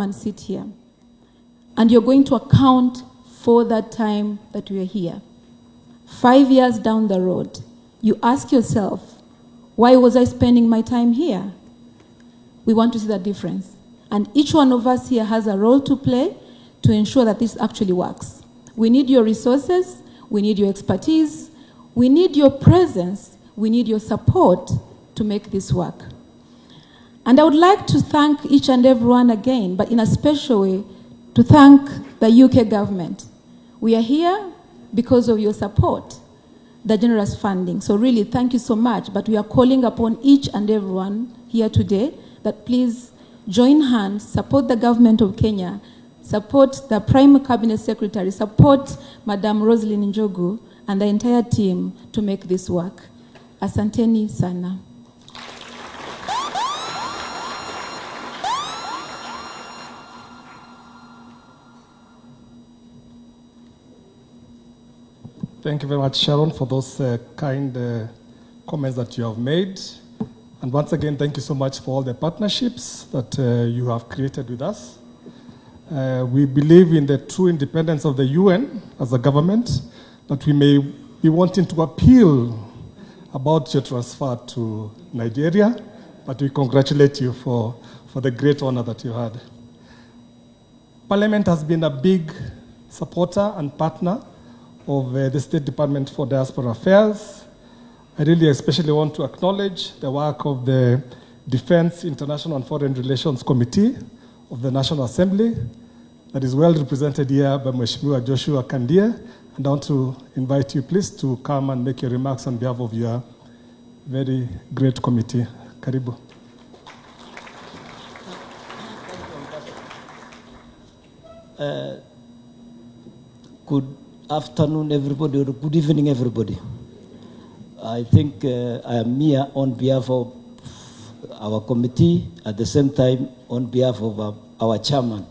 and sit here. And you're going to account for that time that we are here. 5 years down the road, you ask yourself, why was I spending my time here? We want to see the difference. And each one of us here has a role to play to ensure that this actually works. We need your resources, we need your expertise, we need your presence, we need your support to make this work. And I would like to thank each and everyone again, but in a special way, to thank the UK government. We are here because of your support, the generous funding. So really, thank you so much. But we are calling upon each and everyone here today that please join hands, support the government of Kenya, support the Prime Cabinet Secretary, support Madam Roslyn Njogu and the entire team to make this work. Asanteni sana. Thank you very much, Sharon, for those kind comments that you have made. And once again, thank you so much for all the partnerships that you have created with us. We believe in the true independence of the UN as a government, but we may be wanting to appeal about your transfer to Nigeria, but we congratulate you for the great honor that you had. Parliament has been a big supporter and partner of the State Department for Diaspora Affairs. I really especially want to acknowledge the work of the Defense, International and Foreign Relations Committee of the National Assembly that is well represented here by Mheshimiwa Joshua Kandia. And I want to invite you please to come and make your remarks on behalf of your very great committee. Karibu. Good afternoon, everybody, or good evening, everybody. I think I am here on behalf of our committee, at the same time on behalf of our chairman,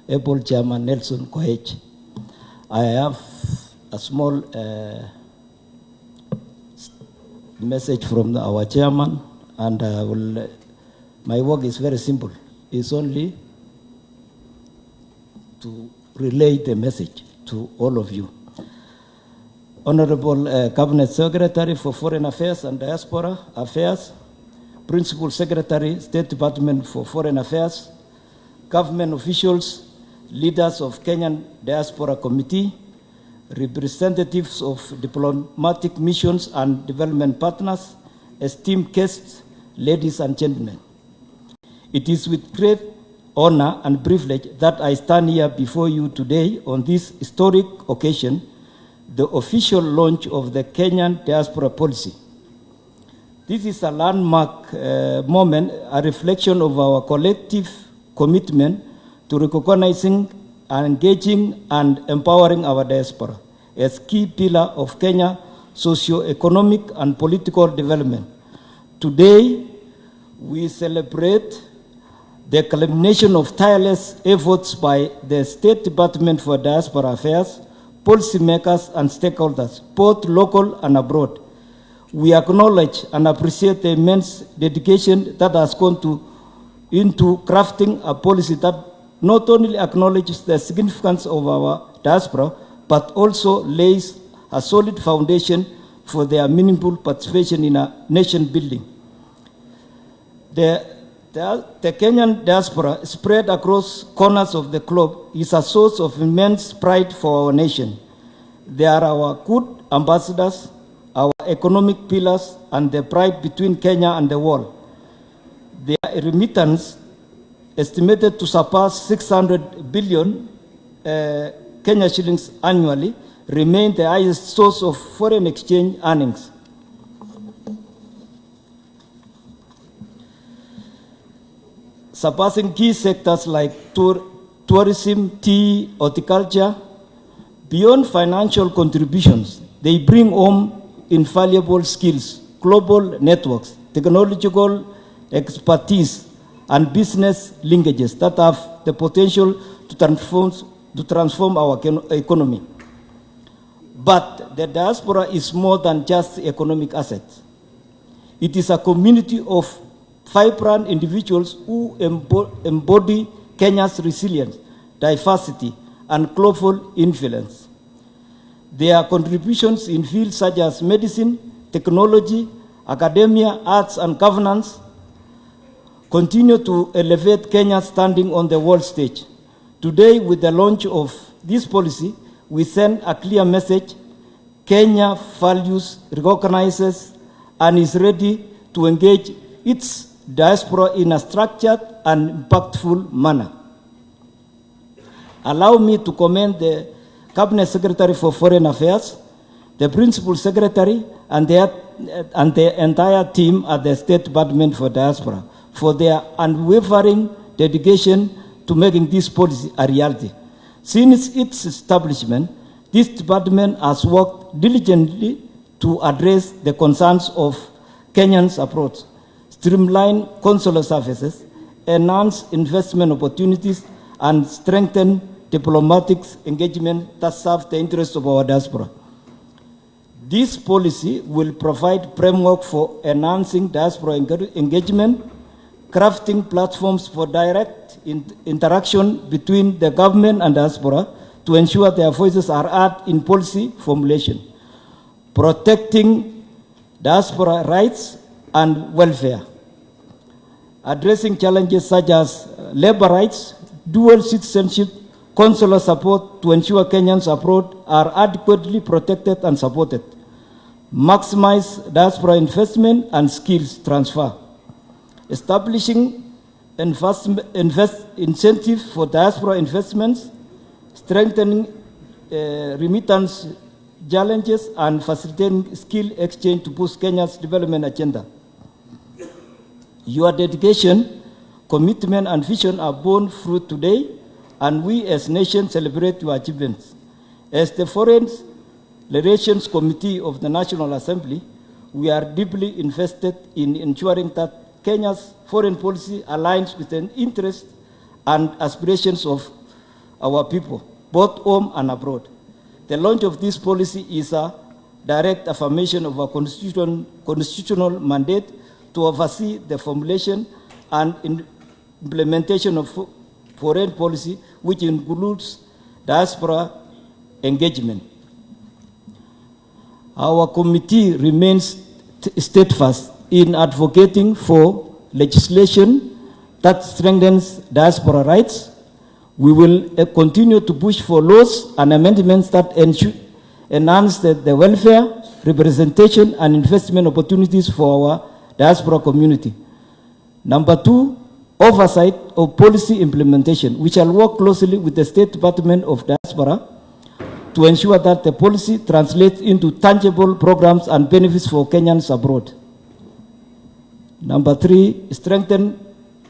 able chairman Nelson Koech. I have a small message from our chairman, and my work is very simple. It's only to relay the message to all of you. Honorable Cabinet Secretary for Foreign Affairs and Diaspora Affairs, Principal Secretary, State Department for Foreign Affairs, government officials, leaders of Kenyan Diaspora Committee, representatives of diplomatic missions and development partners, esteemed guests, ladies and gentlemen. It is with great honor and privilege that I stand here before you today on this historic occasion, the official launch of the Kenyan Diaspora Policy. This is a landmark moment, a reflection of our collective commitment to recognizing, engaging, and empowering our diaspora as key pillar of Kenya socio-economic and political development. Today, we celebrate the culmination of tireless efforts by the State Department for Diaspora Affairs, policymakers and stakeholders, both local and abroad. We acknowledge and appreciate the immense dedication that has gone into crafting a policy that not only acknowledges the significance of our diaspora, but also lays a solid foundation for their meaningful participation in a nation building. The Kenyan diaspora, spread across corners of the globe, is a source of immense pride for our nation. They are our good ambassadors, our economic pillars, and the pride between Kenya and the world. Their remittance, estimated to surpass 600 billion Kenya shillings annually, remain the highest source of foreign exchange earnings. Surpassing key sectors like tourism, tea, horticulture. Beyond financial contributions, they bring home invaluable skills, global networks, technological expertise, and business linkages that have the potential to transform our economy. But the diaspora is more than just economic assets. It is a community of vibrant individuals who embody Kenya's resilience, diversity, and global influence. Their contributions in fields such as medicine, technology, academia, arts, and governance continue to elevate Kenya's standing on the world stage. Today, with the launch of this policy, we send a clear message. Kenya values, recognizes, and is ready to engage its diaspora in a structured and impactful manner. Allow me to commend the Cabinet Secretary for Foreign Affairs, the Principal Secretary, and the entire team at the State Department for Diaspora for their unwavering dedication to making this policy a reality. Since its establishment, this department has worked diligently to address the concerns of Kenyans abroad, streamline consular services, enhance investment opportunities, and strengthen diplomatic engagement that serve the interests of our diaspora. This policy will provide framework for enhancing diaspora engagement, crafting platforms for direct interaction between the government and diaspora to ensure their voices are heard in policy formulation, protecting diaspora rights and welfare, addressing challenges such as labor rights, dual citizenship, consular support to ensure Kenyans abroad are adequately protected and supported, maximize diaspora investment and skills transfer, establishing incentive for diaspora investments, strengthening remittance challenges, and facilitating skill exchange to boost Kenya's development agenda. Your dedication, commitment, and vision are borne fruit today, and we as a nation celebrate your achievements. As the Foreign Relations Committee of the National Assembly, we are deeply invested in ensuring that Kenya's foreign policy aligns with the interests and aspirations of our people, both home and abroad. The launch of this policy is a direct affirmation of our constitutional mandate to oversee the formulation and implementation of foreign policy, which includes diaspora engagement. Our committee remains steadfast in advocating for legislation that strengthens diaspora rights. We will continue to push for laws and amendments that enhance the welfare, representation, and investment opportunities for our diaspora community. Number two, oversight of policy implementation. We shall work closely with the State Department of Diaspora to ensure that the policy translates into tangible programs and benefits for Kenyans abroad. Number three, strengthen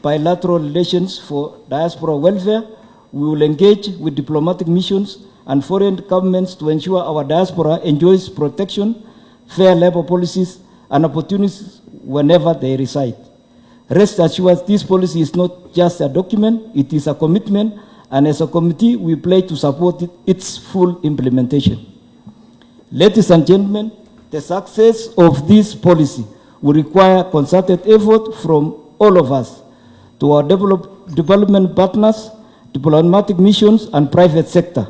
bilateral relations for diaspora welfare. We will engage with diplomatic missions and foreign governments to ensure our diaspora enjoys protection, fair labor policies, and opportunities whenever they reside. Rest assured, this policy is not just a document, it is a commitment, and as a committee, we pledge to support its full implementation. Ladies and gentlemen, the success of this policy will require concerted effort from all of us, to our development partners, diplomatic missions, and private sector.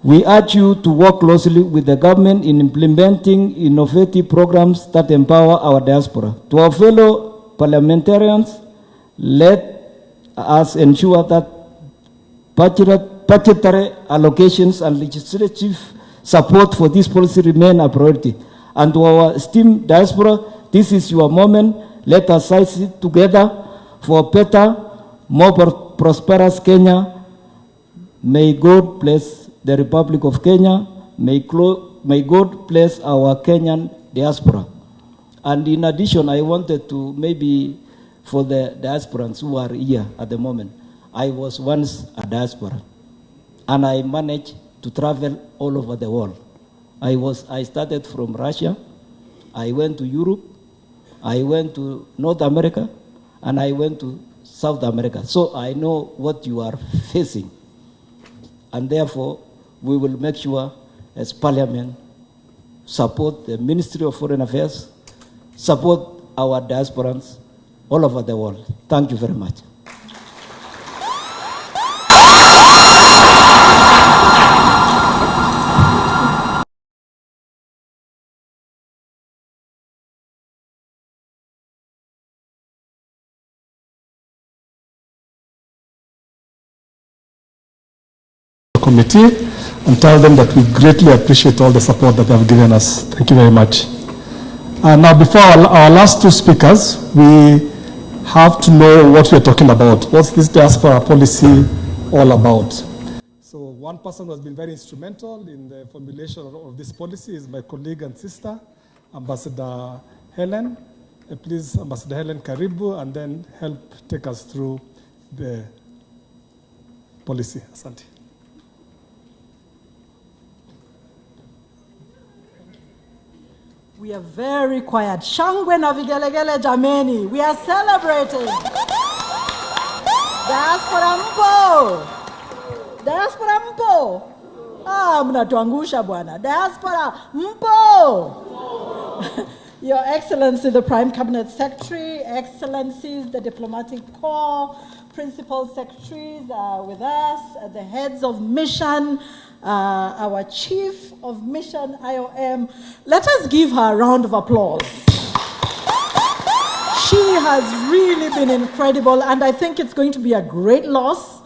We urge you to work closely with the government in implementing innovative programs that empower our diaspora. To our fellow parliamentarians, let us ensure that budgetary allocations and legislative support for this policy remain a priority. And to our esteemed diaspora, this is your moment. Let us seize it together for a better, more prosperous Kenya. May God bless the Republic of Kenya. May God bless our Kenyan diaspora. And in addition, I wanted to, maybe for the diasporans who are here at the moment, I was once a diaspora, and I managed to travel all over the world. I started from Russia, I went to Europe, I went to North America, and I went to South America. So I know what you are facing. And therefore, we will make sure as Parliament support the Ministry of Foreign Affairs, support our diasporans all over the world. Thank you very much. committee and tell them that we greatly appreciate all the support that they have given us. Thank you very much. Now, before our last two speakers, we have to know what we're talking about. What's this diaspora policy all about? So one person who has been very instrumental in the formulation of this policy is my colleague and sister, Ambassador Helen. Please, Ambassador Helen Karibu, and then help take us through the policy. Asante. We are very quiet. Shangwe na vigelegele jameni. We are celebrating. Diaspora mpo. Diaspora mpo. Mnatuangusha bwana. Diaspora mpo. Your Excellency, the Prime Cabinet Secretary, Excellencies, the Diplomatic Corps, Principal Secretaries are with us, the heads of mission, our Chief of Mission, IOM. Let us give her a round of applause. She has really been incredible, and I think it's going to be a great loss.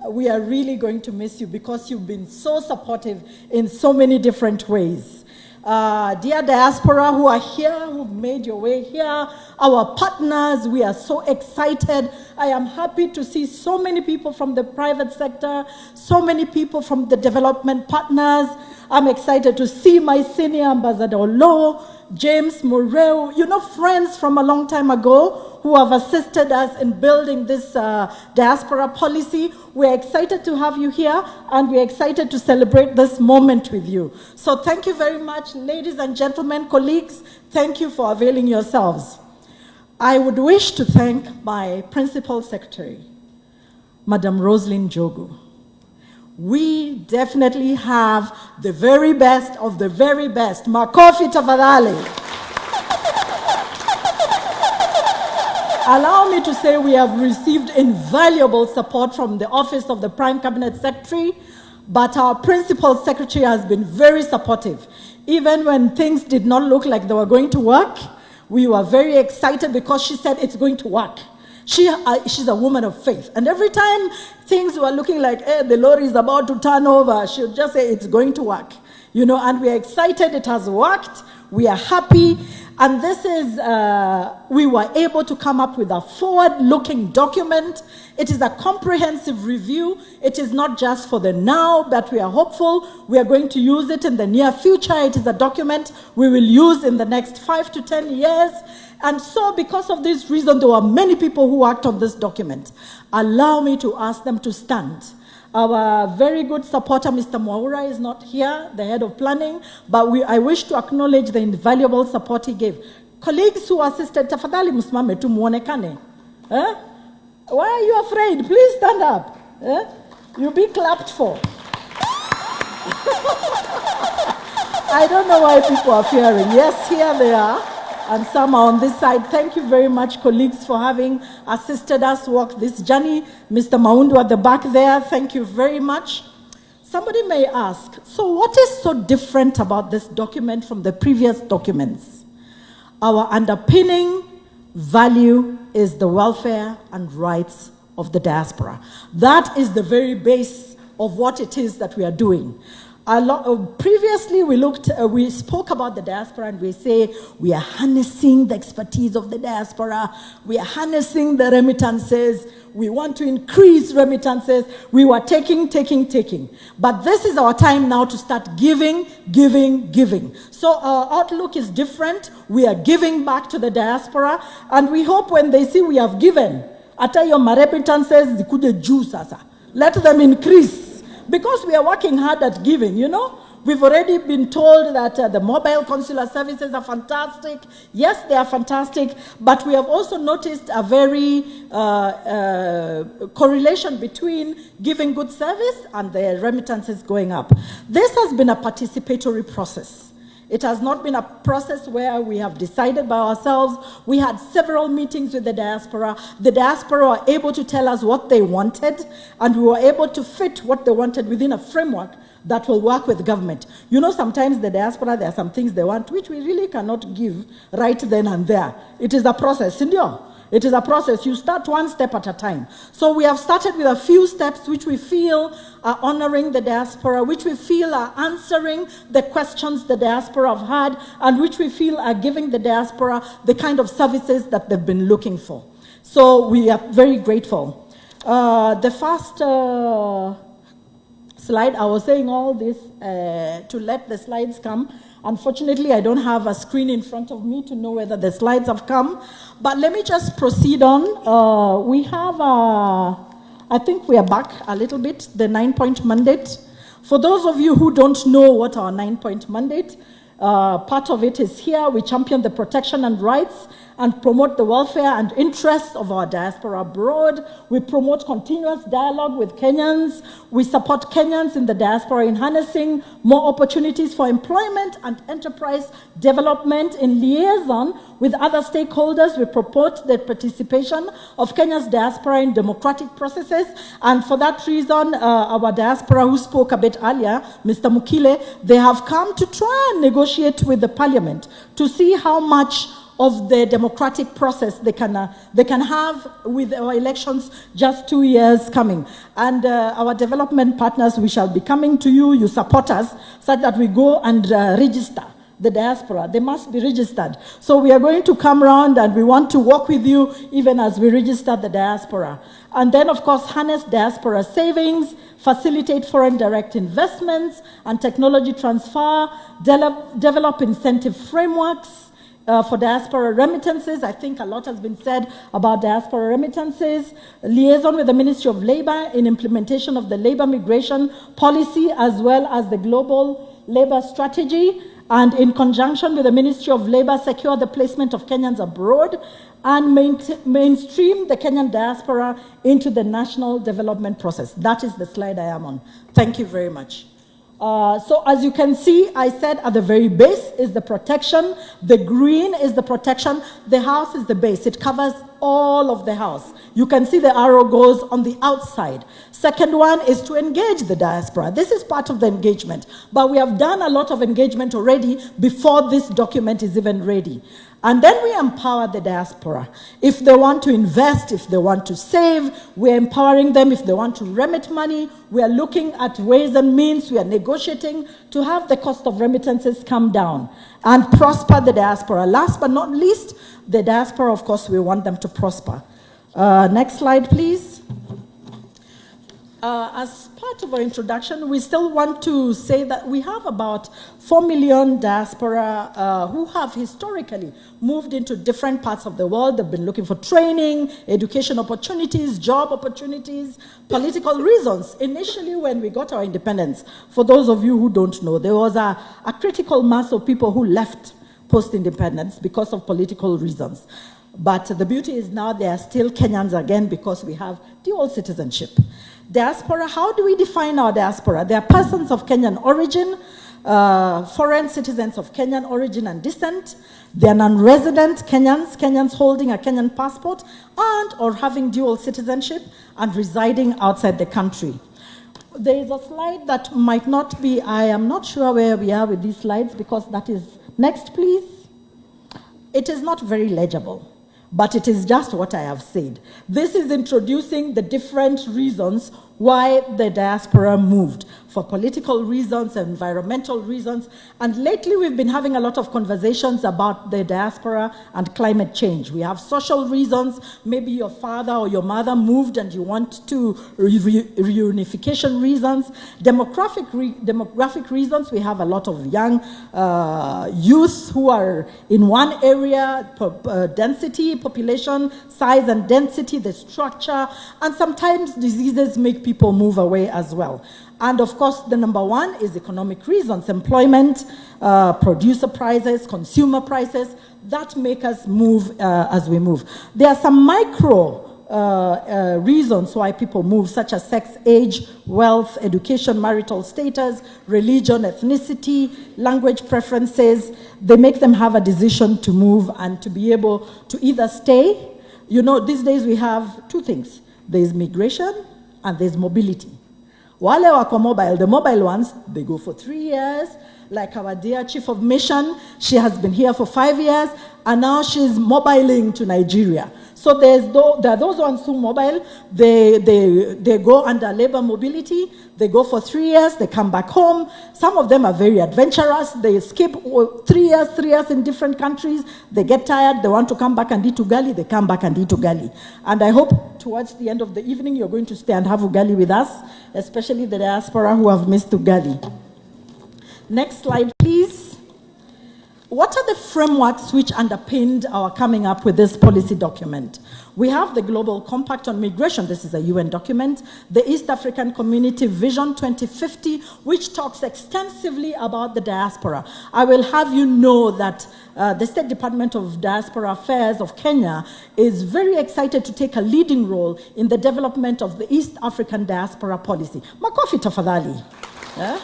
We are really going to miss you because you've been so supportive in so many different ways. Dear diaspora who are here, who made your way here, our partners, we are so excited. I am happy to see so many people from the private sector, so many people from the development partners. I'm excited to see my senior Ambassador Olo, James Murrell, you know, friends from a long time ago who have assisted us in building this diaspora policy. We're excited to have you here, and we're excited to celebrate this moment with you. So thank you very much, ladies and gentlemen, colleagues. Thank you for availing yourselves. I would wish to thank my Principal Secretary, Madam Roslyn Jogu. We definitely have the very best of the very best. Makofi tafadhali. Allow me to say we have received invaluable support from the Office of the Prime Cabinet Secretary, but our Principal Secretary has been very supportive. Even when things did not look like they were going to work, we were very excited because she said it's going to work. She's a woman of faith. And every time things were looking like, the lorry is about to turn over, she would just say it's going to work. You know, and we are excited it has worked. We are happy. And this is, we were able to come up with a forward-looking document. It is a comprehensive review. It is not just for the now, but we are hopeful. We are going to use it in the near future. It is a document we will use in the next 5 to 10 years. And so because of this reason, there were many people who worked on this document. Allow me to ask them to stand. Our very good supporter, Mr. Mwaura, is not here, the head of planning, but I wish to acknowledge the invaluable support he gave. Colleagues who assisted, tafadhali msimame tu muonekane. Why are you afraid? Please stand up. You'll be clapped for. I don't know why people are fearing. Yes, here they are. And some are on this side. Thank you very much, colleagues, for having assisted us walk this journey. Mr. Maundu at the back there, thank you very much. Somebody may ask, so what is so different about this document from the previous documents? Our underpinning value is the welfare and rights of the diaspora. That is the very base of what it is that we are doing. Previously, we spoke about the diaspora and we say we are harnessing the expertise of the diaspora. We are harnessing the remittances. We want to increase remittances. We were taking. But this is our time now to start giving. So our outlook is different. We are giving back to the diaspora. And we hope when they see we have given, ata yo remittances zikuje juu sasa. Let them increase. Because we are working hard at giving, you know. We've already been told that the mobile consular services are fantastic. Yes, they are fantastic, but we have also noticed a very correlation between giving good service and the remittances going up. This has been a participatory process. It has not been a process where we have decided by ourselves. We had several meetings with the diaspora. The diaspora were able to tell us what they wanted, and we were able to fit what they wanted within a framework that will work with government. You know, sometimes the diaspora, there are some things they want which we really cannot give right then and there. It is a process, India. It is a process. You start one step at a time. So we have started with a few steps which we feel are honoring the diaspora, which we feel are answering the questions the diaspora have had, and which we feel are giving the diaspora the kind of services that they've been looking for. So we are very grateful. The first slide, I was saying all this to let the slides come. Unfortunately, I don't have a screen in front of me to know whether the slides have come. But let me just proceed on. We have, I think we are back a little bit, the 9-point mandate. For those of you who don't know what our 9-point mandate, part of it is here. We champion the protection and rights and promote the welfare and interests of our diaspora abroad. We promote continuous dialogue with Kenyans. We support Kenyans in the diaspora in harnessing more opportunities for employment and enterprise development. In liaison with other stakeholders, we promote the participation of Kenya's diaspora in democratic processes. And for that reason, our diaspora who spoke a bit earlier, Mr. Mukile, they have come to try and negotiate with the parliament to see how much of the democratic process they can have with our elections just 2 years coming. And our development partners, we shall be coming to you, you support us, such that we go and register the diaspora. They must be registered. So we are going to come around and we want to work with you even as we register the diaspora. And then, of course, harness diaspora savings, facilitate foreign direct investments and technology transfer, develop incentive frameworks, for diaspora remittances. I think a lot has been said about diaspora remittances. Liaison with the Ministry of Labor in implementation of the labor migration policy as well as the global labor strategy. And in conjunction with the Ministry of Labor, secure the placement of Kenyans abroad and mainstream the Kenyan diaspora into the national development process. That is the slide I am on. Thank you very much. So as you can see, I said at the very base is the protection. The green is the protection. The house is the base. It covers all of the house. You can see the arrow goes on the outside. Second one is to engage the diaspora. This is part of the engagement. But we have done a lot of engagement already before this document is even ready. And then we empower the diaspora. If they want to invest, if they want to save, we're empowering them. If they want to remit money, we are looking at ways and means. We are negotiating to have the cost of remittances come down and prosper the diaspora. Last but not least, the diaspora, of course, we want them to prosper. Next slide, please. As part of our introduction, we still want to say that we have about 4 million diaspora who have historically moved into different parts of the world. They've been looking for training, education opportunities, job opportunities, political reasons. Initially, when we got our independence, for those of you who don't know, there was a critical mass of people who left post-independence because of political reasons. But the beauty is now they are still Kenyans again because we have dual citizenship. Diaspora, how do we define our diaspora? They are persons of Kenyan origin, foreign citizens of Kenyan origin and descent. They are non-resident Kenyans, Kenyans holding a Kenyan passport and or having dual citizenship and residing outside the country. There is a slide that might not be, I am not sure where we are with these slides because that is, next please. It is not very legible, but it is just what I have said. This is introducing the different reasons why the diaspora moved, for political reasons, environmental reasons, and lately we've been having a lot of conversations about the diaspora and climate change. We have social reasons, maybe your father or your mother moved and you want to reunification reasons, demographic reasons. We have a lot of young youth who are in one area, density, population, size and density, the structure, and sometimes diseases make people move away as well. And of course, the number one is economic reasons, employment, producer prices, consumer prices, that make us move as we move. There are some micro reasons why people move, such as sex, age, wealth, education, marital status, religion, ethnicity, language preferences. They make them have a decision to move and to be able to either stay. You know, these days we have two things. There's migration and there's mobility. Wale wako mobile, the mobile ones, they go for 3 years. like our dear Chief of Mission. She has been here for 5 years, and now she's mobiling to Nigeria. So there are those ones who mobile, they go under labor mobility, they go for 3 years, they come back home. Some of them are very adventurous, they skip 3 years in different countries, they get tired, they want to come back and eat ugali, they come back and eat ugali. And I hope towards the end of the evening you're going to stay and have ugali with us, especially the diaspora who have missed ugali. Next slide, please. What are the frameworks which underpinned our coming up with this policy document? We have the Global Compact on Migration. This is a UN document. The East African Community Vision 2050, which talks extensively about the diaspora. I will have you know that the State Department of Diaspora Affairs of Kenya is very excited to take a leading role in the development of the East African diaspora policy. Makofi tafadhali. Yeah?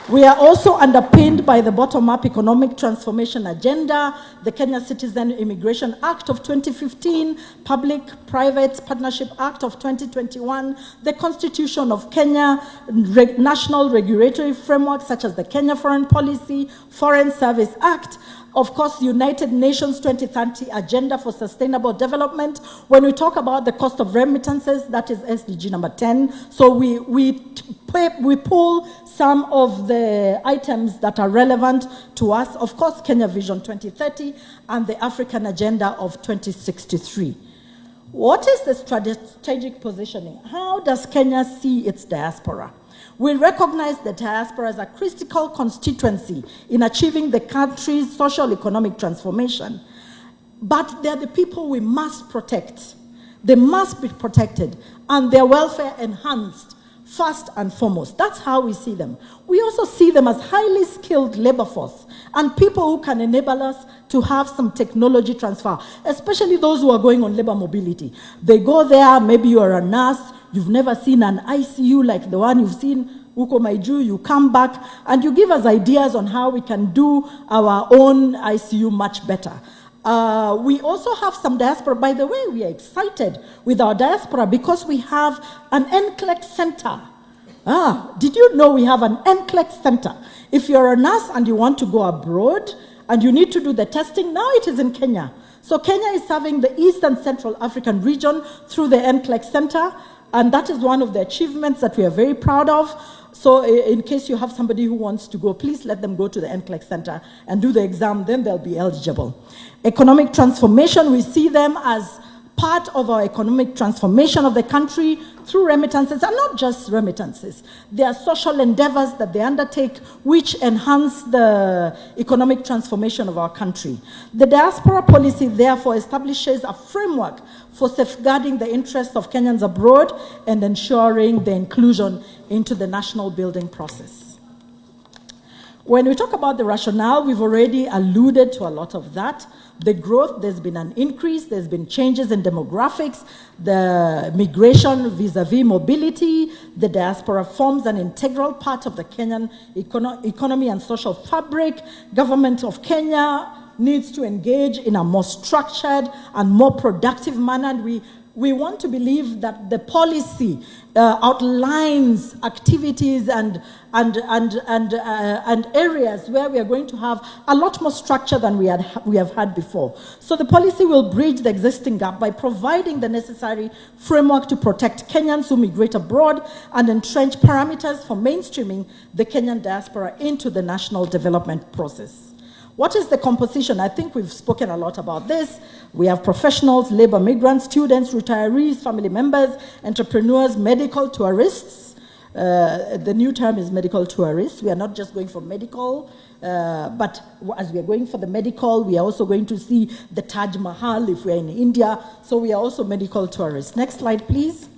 We are also underpinned by the bottom-up economic transformation agenda, the Kenya Citizen Immigration Act of 2015, Public-Private Partnership Act of 2021, the Constitution of Kenya, national regulatory frameworks such as the Kenya Foreign Policy, Foreign Service Act, of course, United Nations 2030 Agenda for Sustainable Development. When we talk about the cost of remittances, that is SDG number 10. So we pull some of the items that are relevant to us. Of course, Kenya Vision 2030 and the African Agenda of 2063. What is the strategic positioning? How does Kenya see its diaspora? We recognize the diaspora as a critical constituency in achieving the country's social economic transformation. But they're the people we must protect. They must be protected and their welfare enhanced first and foremost. That's how we see them. We also see them as highly skilled labor force and people who can enable us to have some technology transfer, especially those who are going on labor mobility. They go there, maybe you're a nurse, you've never seen an ICU like the one you've seen, Uko Maiju, you come back and you give us ideas on how we can do our own ICU much better. We also have some diaspora. By the way, we are excited with our diaspora because we have an NCLEX center. Did you know we have an NCLEX center? If you're a nurse and you want to go abroad and you need to do the testing, now it is in Kenya. So Kenya is serving the East and Central African region through the NCLEX center. And that is one of the achievements that we are very proud of. So in case you have somebody who wants to go, please let them go to the NCLEX Center and do the exam, then they'll be eligible. Economic transformation, we see them as part of our economic transformation of the country through remittances, and not just remittances. There are social endeavors that they undertake which enhance the economic transformation of our country. The diaspora policy, therefore, establishes a framework for safeguarding the interests of Kenyans abroad and ensuring the inclusion into the national building process. When we talk about the rationale, we've already alluded to a lot of that. The growth, there's been an increase, there's been changes in demographics, the migration vis-a-vis mobility, the diaspora forms an integral part of the Kenyan economy and social fabric. Government of Kenya needs to engage in a more structured and more productive manner. And we want to believe that the policy outlines activities and areas where we are going to have a lot more structure than we have had before. So the policy will bridge the existing gap by providing the necessary framework to protect Kenyans who migrate abroad and entrench parameters for mainstreaming the Kenyan diaspora into the national development process. What is the composition? I think we've spoken a lot about this. We have professionals, labor migrants, students, retirees, family members, entrepreneurs, medical tourists. The new term is medical tourists. We are not just going for medical, but as we are going for the medical, we are also going to see the Taj Mahal if we are in India. So we are also medical tourists. Next slide, please.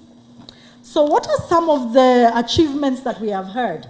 So what are some of the achievements that we have heard?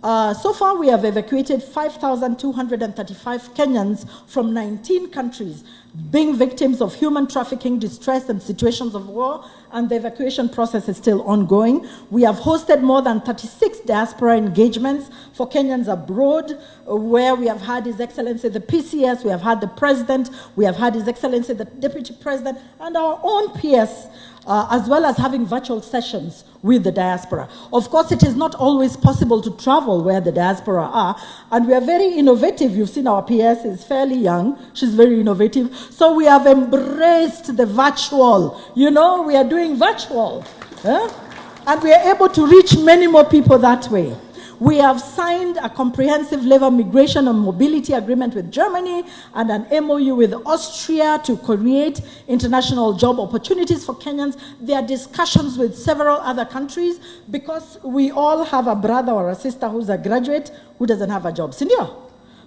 So far, we have evacuated 5,235 Kenyans from 19 countries, being victims of human trafficking, distress, and situations of war, and the evacuation process is still ongoing. We have hosted more than 36 diaspora engagements for Kenyans abroad, where we have had His Excellency the PCS, we have had the President, we have had His Excellency the Deputy President, and our own PS as well as having virtual sessions with the diaspora. Of course, it is not always possible to travel where the diaspora are, and we are very innovative. You've seen our PS is fairly young. She's very innovative. So we have embraced the virtual. You know, we are doing virtual. And we are able to reach many more people that way. We have signed a comprehensive labor migration and mobility agreement with Germany and an MOU with Austria to create international job opportunities for Kenyans. There are discussions with several other countries because we all have a brother or a sister who's a graduate who doesn't have a job. Senior.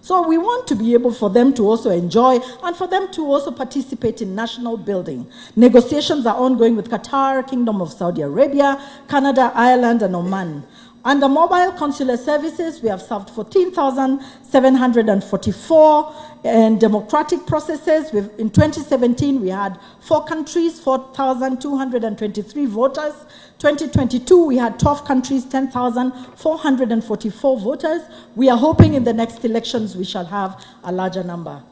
So we want to be able for them to also enjoy and for them to also participate in national building. Negotiations are ongoing with Qatar, Kingdom of Saudi Arabia, Canada, Ireland, and Oman. Under mobile consular services, we have served 14,744 in democratic processes. In 2017, we had 4 countries, 4,223 voters. 2022, we had 12 countries, 10,444 voters. We are hoping in the next elections we shall have a larger number.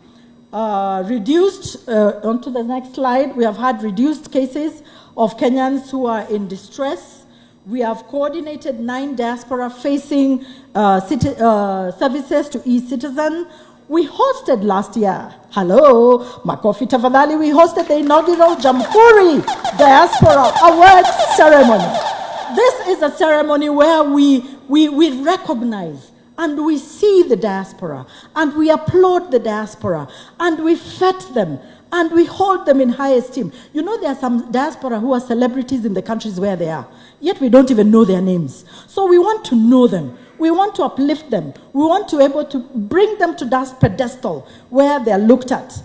Onto the next slide, we have had reduced cases of Kenyans who are in distress. We have coordinated 9 diaspora-facing services to e-citizen. We hosted last year, hello, Makofi Tafadhali, we hosted the inaugural Jamhuri Diaspora Awards ceremony. This is a ceremony where we recognize and we see the diaspora and we applaud the diaspora and we fet them and we hold them in high esteem. You know, there are some diaspora who are celebrities in the countries where they are, yet we don't even know their names. So we want to know them. We want to uplift them. We want to be able to bring them to that pedestal where they are looked at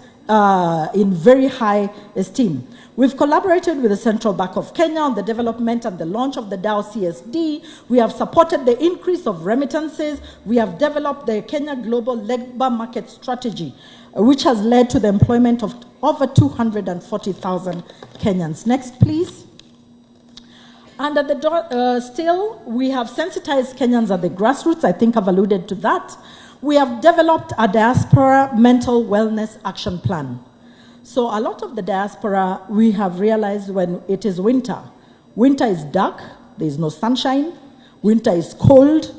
in very high esteem. We've collaborated with the Central Bank of Kenya on the development and the launch of the DAO CSD. We have supported the increase of remittances. We have developed the Kenya Global Labor Market Strategy, which has led to the employment of over 240,000 Kenyans. Next, please. And at the still, we have sensitized Kenyans at the grassroots. I think I've alluded to that. We have developed a diaspora mental wellness action plan. So a lot of the diaspora, we have realized when it is winter. Winter is dark, there is no sunshine, winter is cold,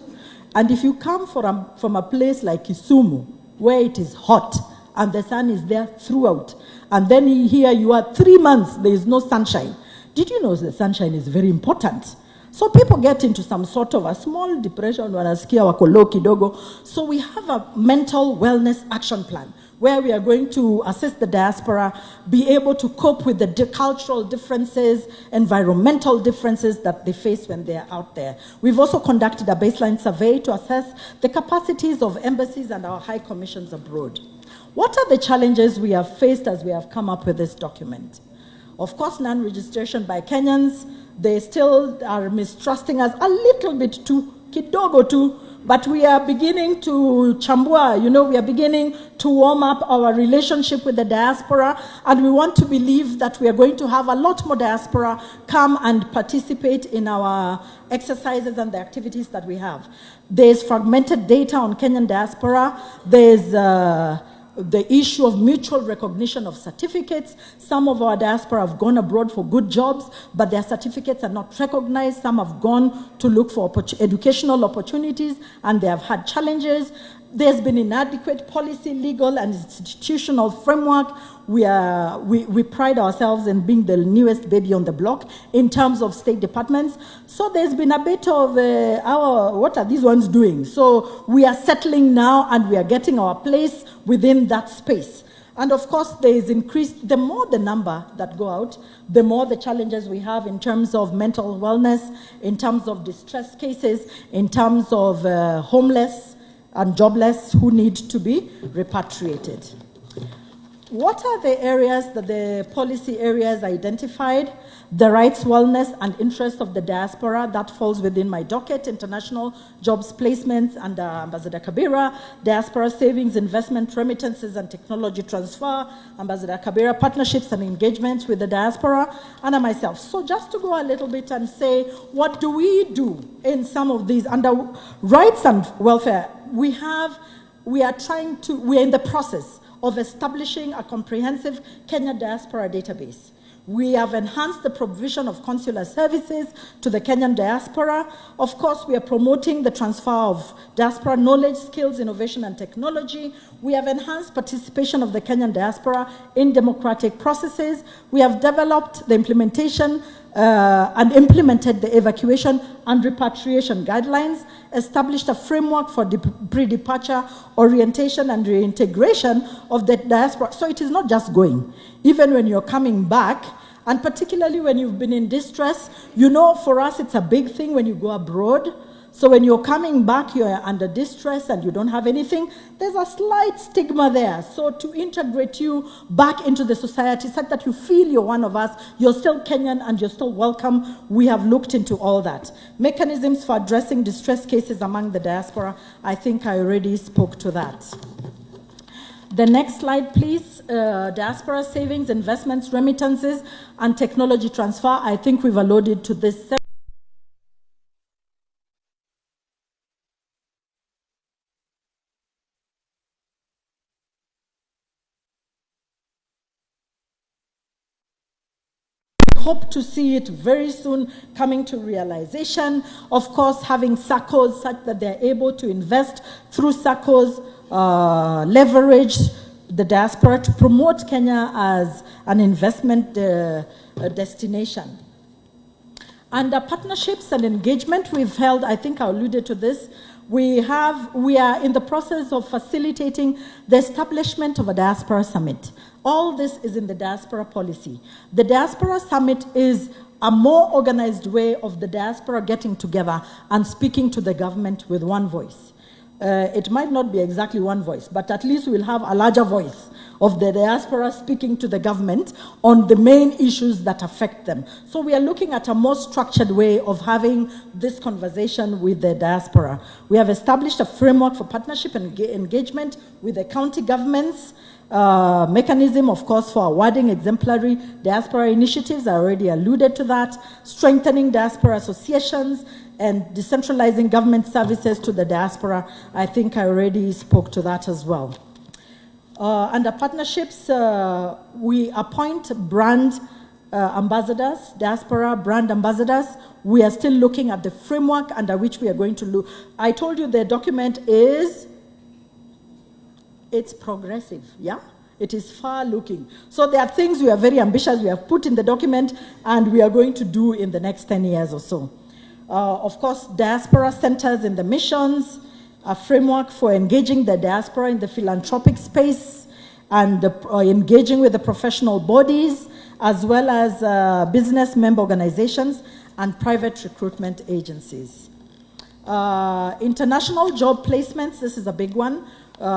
and if you come from a place like Kisumu, where it is hot, and the sun is there throughout, and then here you are 3 months, there is no sunshine. Did you know the sunshine is very important? So people get into some sort of a small depression, wanasikia wako low kidogo. So we have a mental wellness action plan where we are going to assist the diaspora be able to cope with the cultural differences, environmental differences that they face when they are out there. We've also conducted a baseline survey to assess the capacities of embassies and our high commissions abroad. What are the challenges we have faced as we have come up with this document? Of course, non-registration by Kenyans. They still are mistrusting us a little bit too, kidogo too, but we are beginning to chambua, you know, we are beginning to warm up our relationship with the diaspora, and we want to believe that we are going to have a lot more diaspora come and participate in our exercises and the activities that we have. There's fragmented data on Kenyan diaspora. There's the issue of mutual recognition of certificates. Some of our diaspora have gone abroad for good jobs, but their certificates are not recognized. Some have gone to look for educational opportunities, and they have had challenges. There's been inadequate policy, legal, and institutional framework. We pride ourselves in being the newest baby on the block in terms of state departments. So there's been a bit of what are these ones doing? So we are settling now, and we are getting our place within that space. And of course, there is increased, the more the number that go out, the more the challenges we have in terms of mental wellness, in terms of distress cases, in terms of homeless and jobless who need to be repatriated. What are the areas that the policy areas identified? The rights, wellness, and interests of the diaspora, that falls within my docket, international jobs placements under Ambassador Kabira, diaspora savings, investment, remittances, and technology transfer, Ambassador Kabira, partnerships and engagements with the diaspora, and myself. So just to go a little bit and say, what do we do in some of these? Under rights and welfare, we are in the process of establishing a comprehensive Kenya diaspora database. We have enhanced the provision of consular services to the Kenyan diaspora. Of course, we are promoting the transfer of diaspora knowledge, skills, innovation, and technology. We have enhanced participation of the Kenyan diaspora in democratic processes. We have developed the implementation and implemented the evacuation and repatriation guidelines, established a framework for pre-departure orientation and reintegration of the diaspora. So it is not just going. Even when you're coming back, and particularly when you've been in distress, you know, for us it's a big thing when you go abroad. So when you're coming back, you're under distress and you don't have anything, there's a slight stigma there. So to integrate you back into the society such that you feel you're one of us, you're still Kenyan and you're still welcome, we have looked into all that. Mechanisms for addressing distress cases among the diaspora, I think I already spoke to that. The next slide, please. Diaspora savings, investments, remittances, and technology transfer. I think we've alluded to this. Hope to see it very soon coming to realization. Of course, having SACCOs such that they're able to invest through SACCOs, leverage the diaspora to promote Kenya as an investment destination. Under partnerships and engagement we've held, I think I alluded to this, we are in the process of facilitating the establishment of a diaspora summit. All this is in the diaspora policy. The diaspora summit is a more organized way of the diaspora getting together and speaking to the government with one voice. It might not be exactly one voice, but at least we'll have a larger voice of the diaspora speaking to the government on the main issues that affect them. So we are looking at a more structured way of having this conversation with the diaspora. We have established a framework for partnership and engagement with the county governments, mechanism, of course, for awarding exemplary diaspora initiatives. I already alluded to that. Strengthening diaspora associations and decentralizing government services to the diaspora. I think I already spoke to that as well. Under partnerships, we appoint brand ambassadors, diaspora brand ambassadors. We are still looking at the framework under which we are going to look. I told you the document is, it's progressive, yeah? It is far looking. So there are things we are very ambitious, we have put in the document and we are going to do in the next 10 years or so. Of course, diaspora centers in the missions, a framework for engaging the diaspora in the philanthropic space and engaging with the professional bodies, as well as business member organizations and private recruitment agencies. International job placements, this is a big one.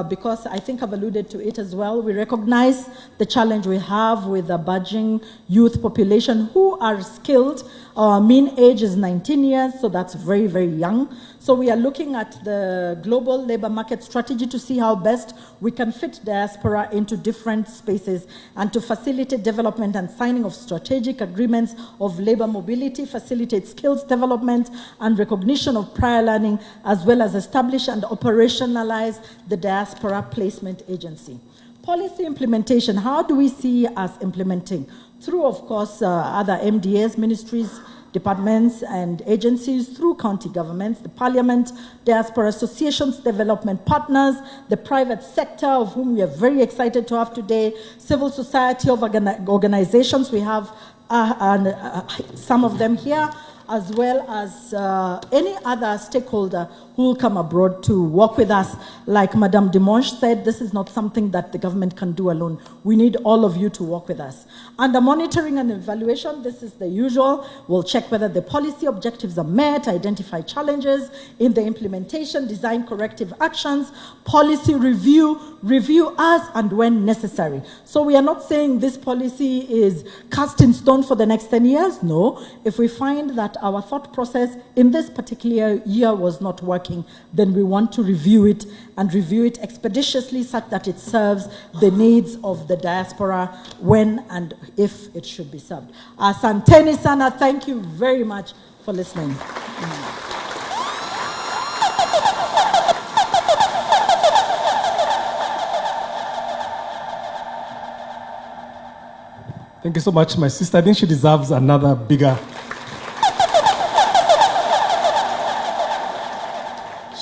Because I think I've alluded to it as well. We recognize the challenge we have with a budging youth population who are skilled. Our mean age is 19 years, so that's very, very young. So we are looking at the global labor market strategy to see how best we can fit diaspora into different spaces and to facilitate development and signing of strategic agreements of labor mobility, facilitate skills development and recognition of prior learning, as well as establish and operationalize the Diaspora Placement Agency. Policy implementation, how do we see us implementing? Through, of course, other MDAs, ministries, departments and agencies, through county governments, the Parliament, diaspora associations, development partners, the private sector, of whom we are very excited to have today, civil society of organizations, we have some of them here, as well as any other stakeholder who will come abroad to work with us. Like Madame Dimanche said, this is not something that the government can do alone. We need all of you to work with us. Under monitoring and evaluation, this is the usual. We'll check whether the policy objectives are met, identify challenges in the implementation, design corrective actions, policy review as and when necessary. So we are not saying this policy is cast in stone for the next 10 years. No. If we find that our thought process in this particular year was not working, then we want to review it and review it expeditiously such that it serves the needs of the diaspora when and if it should be served. Asanteni sana, thank you very much for listening. Thank you so much, my sister. I think she deserves another bigger.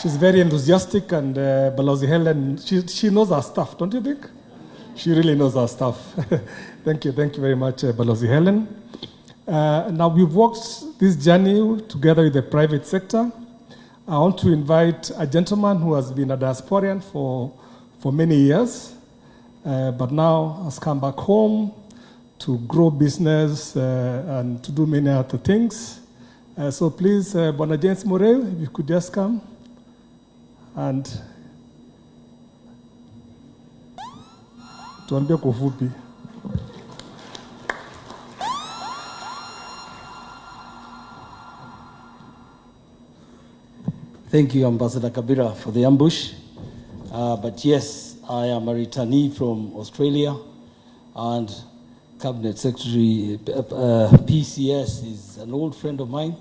She's very enthusiastic, and Balozi Helen, she knows her stuff, don't you think? She really knows her stuff. Thank you very much, Balozi Helen. Now we've walked this journey together with the private sector. I want to invite a gentleman who has been a diasporian for many years, but now has come back home to grow business and to do many other things. So please, Bwana James Moreu, if you could just come. And tuambie kwa ufupi. Thank you, Ambassador Kabira, for the ambush. But yes, I am a returnee from Australia, and Cabinet Secretary PCS is an old friend of mine.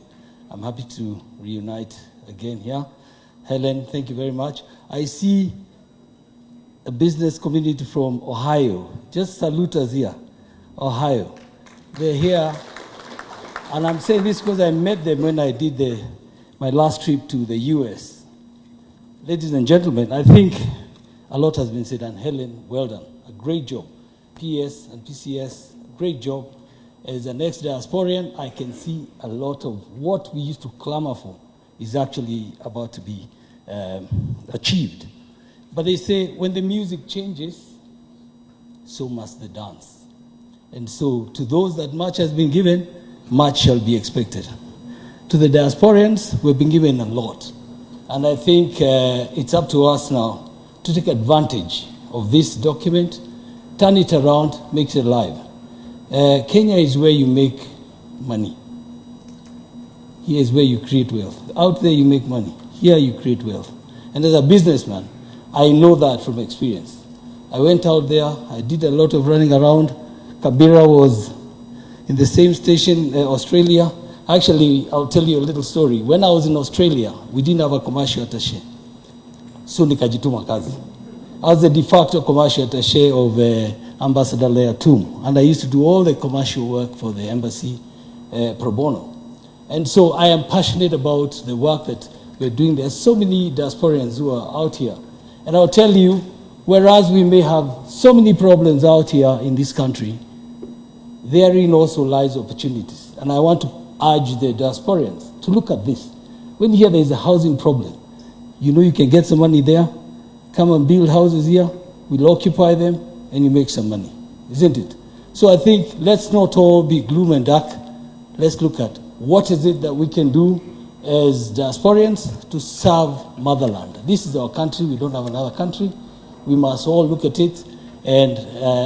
I'm happy to reunite again here. Helen, thank you very much. I see a business community from Ohio. Just salute us here, Ohio. They're here, and I'm saying this because I met them when I did my last trip to the US. Ladies and gentlemen, I think a lot has been said, and Helen, well done. A great job. PS and PCS, great job. As an ex-diasporian, I can see a lot of what we used to clamor for is actually about to be achieved. But they say when the music changes, so must the dance. And so to those that much has been given, much shall be expected. To the diasporians, we've been given a lot. And I think it's up to us now to take advantage of this document, turn it around, make it alive. Kenya is where you make money. Here is where you create wealth. Out there you make money. Here you create wealth. And as a businessman, I know that from experience. I went out there, I did a lot of running around. Kabira was in the same station, Australia. Actually, I'll tell you a little story. When I was in Australia, we didn't have a commercial attaché. So nikajituma kazi. I was the de facto commercial attaché of Ambassador Leah Tum, and I used to do all the commercial work for the embassy pro bono. And so I am passionate about the work that we're doing. There's so many diasporians who are out here. And I'll tell you, whereas we may have so many problems out here in this country, therein also lies opportunities. And I want to urge the diasporians to look at this. When here there is a housing problem, you know you can get some money there, come and build houses here, we'll occupy them, and you make some money, isn't it? So I think let's not all be gloom and dark. Let's look at what is it that we can do as diasporians to serve motherland. This is our country. We don't have another country. We must all look at it and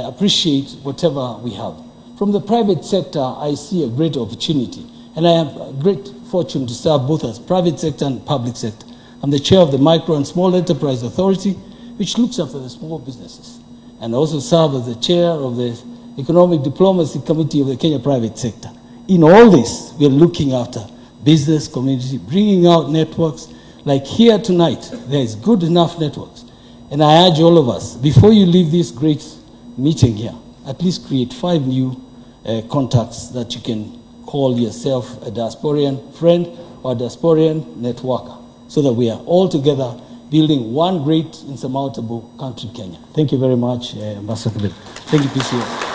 appreciate whatever we have. From the private sector, I see a great opportunity. And I have a great fortune to serve both as private sector and public sector. I'm the chair of the Micro and Small Enterprise Authority, which looks after the small businesses. And I also serve as the chair of the Economic Diplomacy Committee of the Kenya Private Sector. In all this, we're looking after business community, bringing out networks. Like here tonight, there is good enough networks. And I urge all of us, before you leave this great meeting here, at least create 5 new contacts that you can call yourself a diasporian friend or a diasporian networker, so that we are all together building one great insurmountable country, Kenya. Thank you very much, Ambassador Kabir. Thank you, PCS.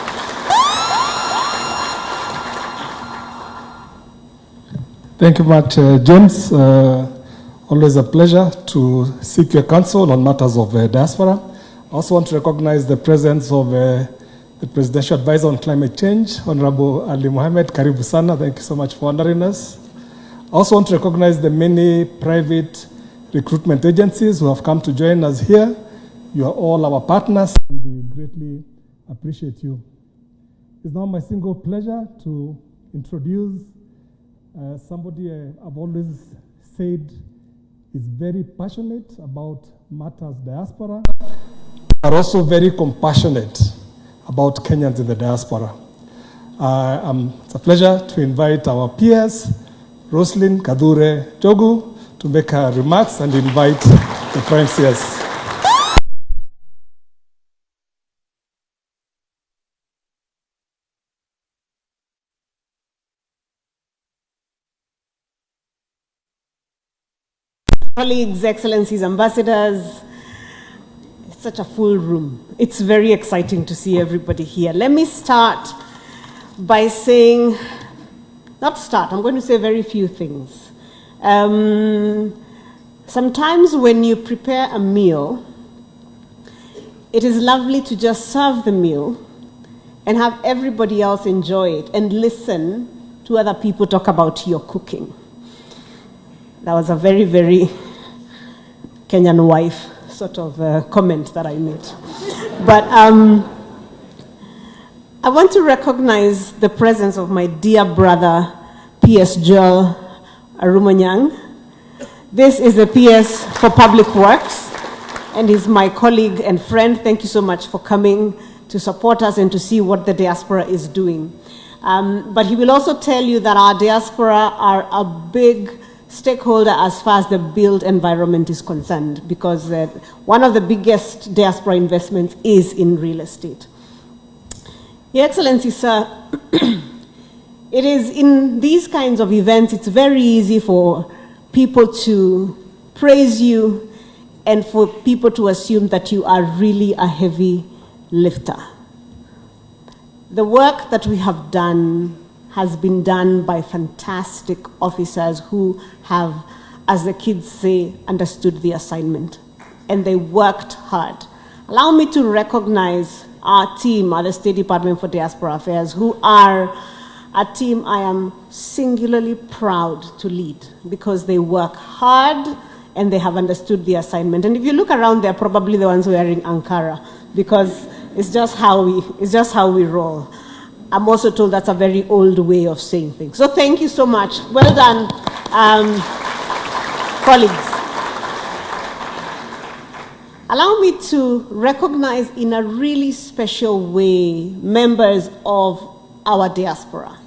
Thank you much, James. Always a pleasure to seek your counsel on matters of diaspora. I also want to recognize the presence of the Presidential Advisor on Climate Change, Honorable Ali Mohammed. Karibu sana. Thank you so much for honoring us. I also want to recognize the many private recruitment agencies who have come to join us here. You are all our partners, and we greatly appreciate you. It's now my single pleasure to introduce somebody I've always said is very passionate about matters diaspora, but also very compassionate about Kenyans in the diaspora. It's a pleasure to invite our peers, Roslyn Kadure Jogu, to make her remarks and invite the Prime CS. colleagues, excellencies, ambassadors. It's such a full room. It's very exciting to see everybody here. Let me start by saying, I'm going to say very few things. Sometimes when you prepare a meal, it is lovely to just serve the meal and have everybody else enjoy it and listen to other people talk about your cooking. That was a very, very Kenyan wife sort of comment that I made. But I want to recognize the presence of my dear brother, PS Joel Arumanyang. This is the PS for Public Works, and he's my colleague and friend. Thank you so much for coming to support us and to see what the diaspora is doing. But he will also tell you that our diaspora are a big stakeholder as far as the built environment is concerned, because one of the biggest diaspora investments is in real estate. Your Excellency, sir, it is in these kinds of events, it's very easy for people to praise you and for people to assume that you are really a heavy lifter. The work that we have done has been done by fantastic officers who have, as the kids say, understood the assignment, and they worked hard. Allow me to recognize our team at the State Department for Diaspora Affairs, who are a team I am singularly proud to lead, because they work hard and they have understood the assignment. And if you look around, they're probably the ones wearing Ankara, because it's just how we roll. I'm also told that's a very old way of saying things. So thank you so much. Well done, colleagues. Allow me to recognize in a really special way members of our diaspora.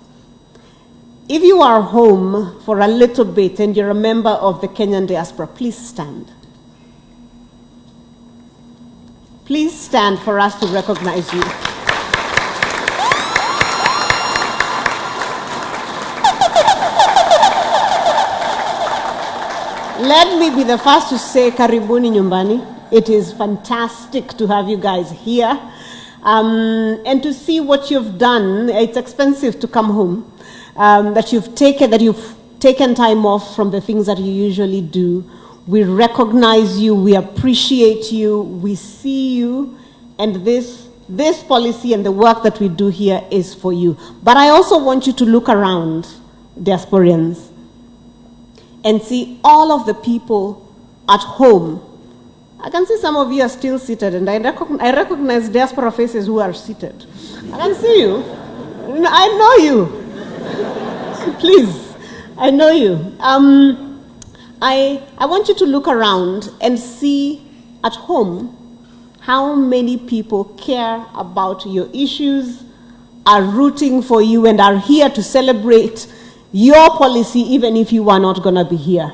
If you are home for a little bit and you're a member of the Kenyan diaspora, please stand. Please stand for us to recognize you. Let me be the first to say, Karibuni Nyumbani. It is fantastic to have you guys here and to see what you've done. It's expensive to come home, that you've taken time off from the things that you usually do. We recognize you, we appreciate you, we see you, and this policy and the work that we do here is for you. But I also want you to look around, diasporians, and see all of the people at home. I can see some of you are still seated, and I recognize diaspora faces who are seated. I can see you. I know you. Please, I know you. I want you to look around and see at home how many people care about your issues, are rooting for you, and are here to celebrate your policy even if you are not going to be here.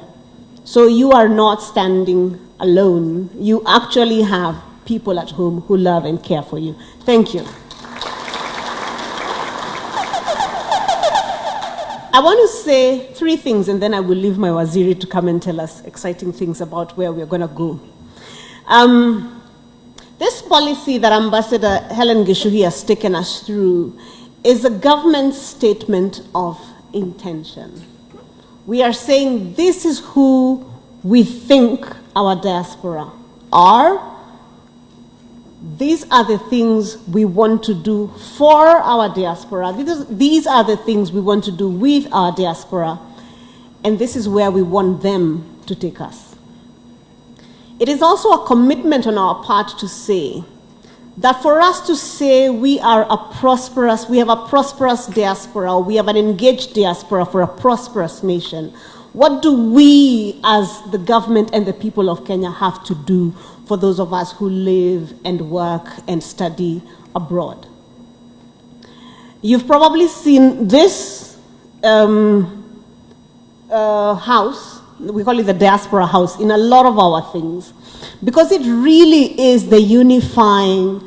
So you are not standing alone. You actually have people at home who love and care for you. Thank you. I want to say 3 things, and then I will leave my waziri to come and tell us exciting things about where we're going to go. This policy that Ambassador Helen Gishuhi has taken us through is a government statement of intention. We are saying this is who we think our diaspora are. These are the things we want to do for our diaspora. These are the things we want to do with our diaspora. And this is where we want them to take us. It is also a commitment on our part to say that for us to say we have a prosperous diaspora, we have an engaged diaspora for a prosperous nation, what do we as the government and the people of Kenya have to do for those of us who live and work and study abroad? You've probably seen this house, we call it the Diaspora House, in a lot of our things, because it really is the unifying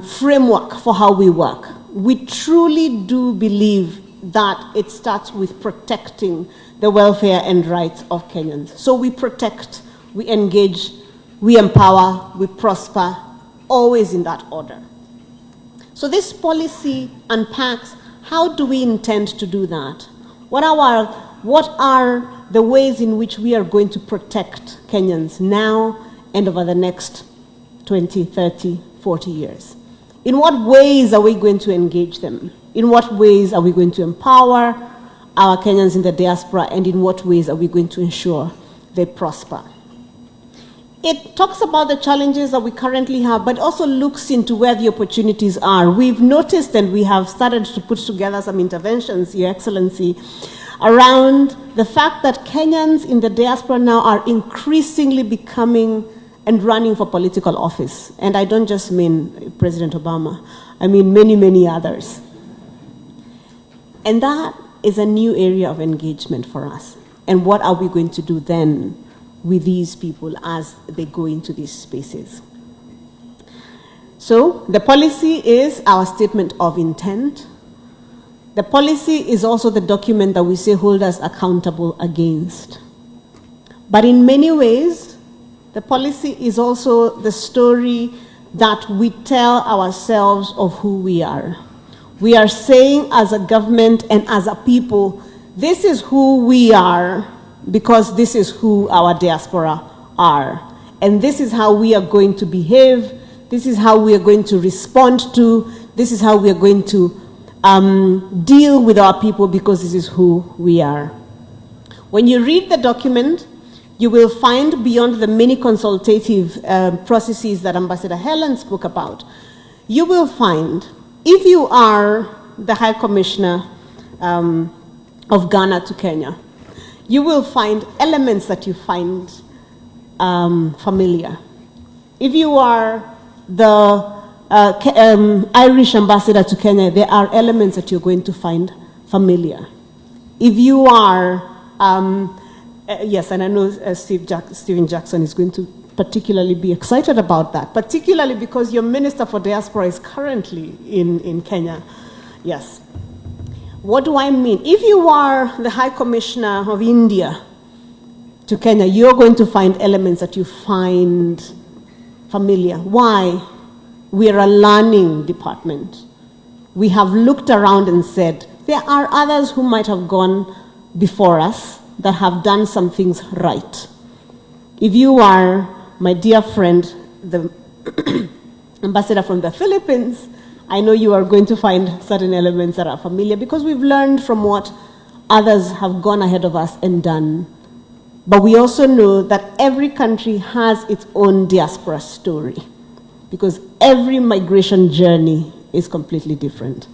framework for how we work. We truly do believe that it starts with protecting the welfare and rights of Kenyans. So we protect, we engage, we empower, we prosper, always in that order. So this policy unpacks how do we intend to do that? What are the ways in which we are going to protect Kenyans now and over the next 20, 30, 40 years? In what ways are we going to engage them? In what ways are we going to empower our Kenyans in the diaspora, and in what ways are we going to ensure they prosper? It talks about the challenges that we currently have, but also looks into where the opportunities are. We've noticed, and we have started to put together some interventions, Your Excellency, around the fact that Kenyans in the diaspora now are increasingly becoming and running for political office. And I don't just mean President Obama, I mean many, many others. And that is a new area of engagement for us. And what are we going to do then with these people as they go into these spaces? So the policy is our statement of intent. The policy is also the document that we say hold us accountable against. But in many ways, the policy is also the story that we tell ourselves of who we are. We are saying as a government and as a people, this is who we are because this is who our diaspora are. And this is how we are going to behave. This is how we are going to respond to. This is how we are going to deal with our people because this is who we are. When you read the document, you will find beyond the many consultative processes that Ambassador Helen spoke about, you will find, if you are the High Commissioner of Ghana to Kenya, you will find elements that you find familiar. If you are the Irish ambassador to Kenya, there are elements that you're going to find familiar. If you are, yes, and I know Stephen Jackson is going to particularly be excited about that, particularly because your Minister for Diaspora is currently in Kenya. Yes. What do I mean? If you are the High Commissioner of India to Kenya, you're going to find elements that you find familiar. Why? We are a learning department. We have looked around and said, there are others who might have gone before us that have done some things right. If you are, my dear friend, the ambassador from the Philippines, I know you are going to find certain elements that are familiar because we've learned from what others have gone ahead of us and done. But we also know that every country has its own diaspora story because every migration journey is completely different.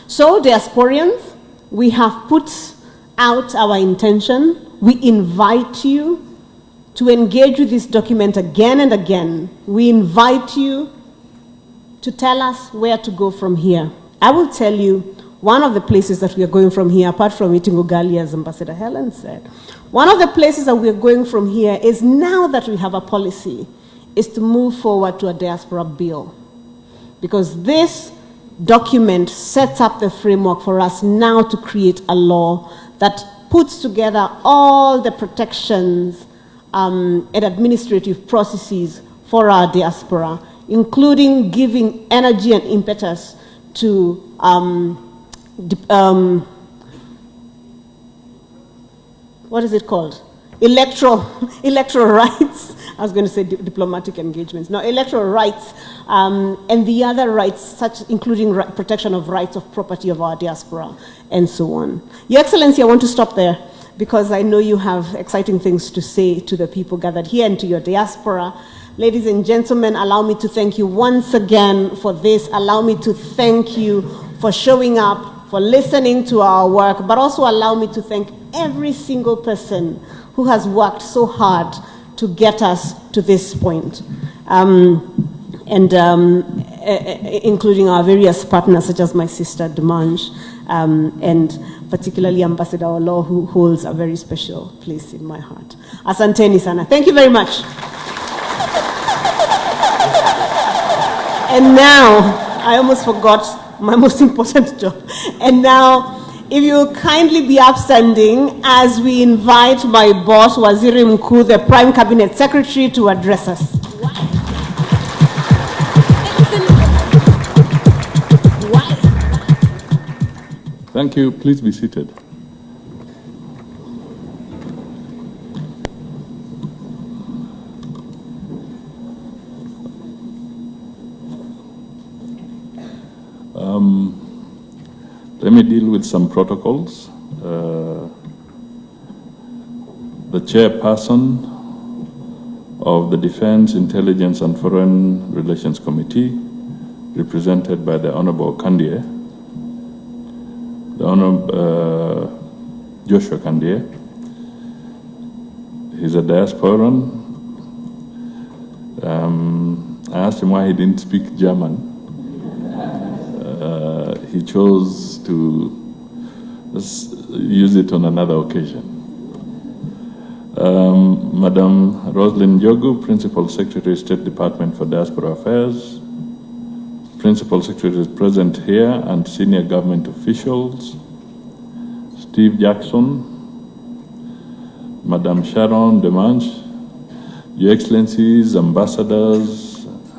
So, diasporians, we have put out our intention. We invite you to engage with this document again and again. We invite you to tell us where to go from here. I will tell you one of the places that we are going from here, apart from eating ugali, as Ambassador Helen said, one of the places that we are going from here is, now that we have a policy, is to move forward to a diaspora bill. Because this document sets up the framework for us now to create a law that puts together all the protections and administrative processes for our diaspora, including giving energy and impetus to what is it called? Electoral rights. I was going to say diplomatic engagements. No, electoral rights and the other rights, such including protection of rights of property of our diaspora and so on. Your Excellency, I want to stop there because I know you have exciting things to say to the people gathered here and to your diaspora. Ladies and gentlemen, allow me to thank you once again for this. Allow me to thank you for showing up, for listening to our work, but also allow me to thank every single person who has worked so hard to get us to this point, including our various partners, such as my sister Demange, and particularly Ambassador Olo, who holds a very special place in my heart. Asanteni sana. Thank you very much. And now, I almost forgot my most important job. And now, If you kindly be upstanding as we invite my boss, Waziri Mkuu, the Prime Cabinet Secretary, to address us. Thank you. Please be seated. Let me deal with some protocols. The chairperson of the Defense, Intelligence and Foreign Relations Committee, represented by the Honorable Kandie, the Honorable Joshua Kandie. He's a diasporan. I asked him why he didn't speak German. He chose to use it on another occasion. Madam Roslyn Jogu, Principal Secretary, State Department for Diaspora Affairs. Principal Secretary is present here, and senior government officials. Steve Jackson, Madam Sharon Demange, Your Excellencies, ambassadors,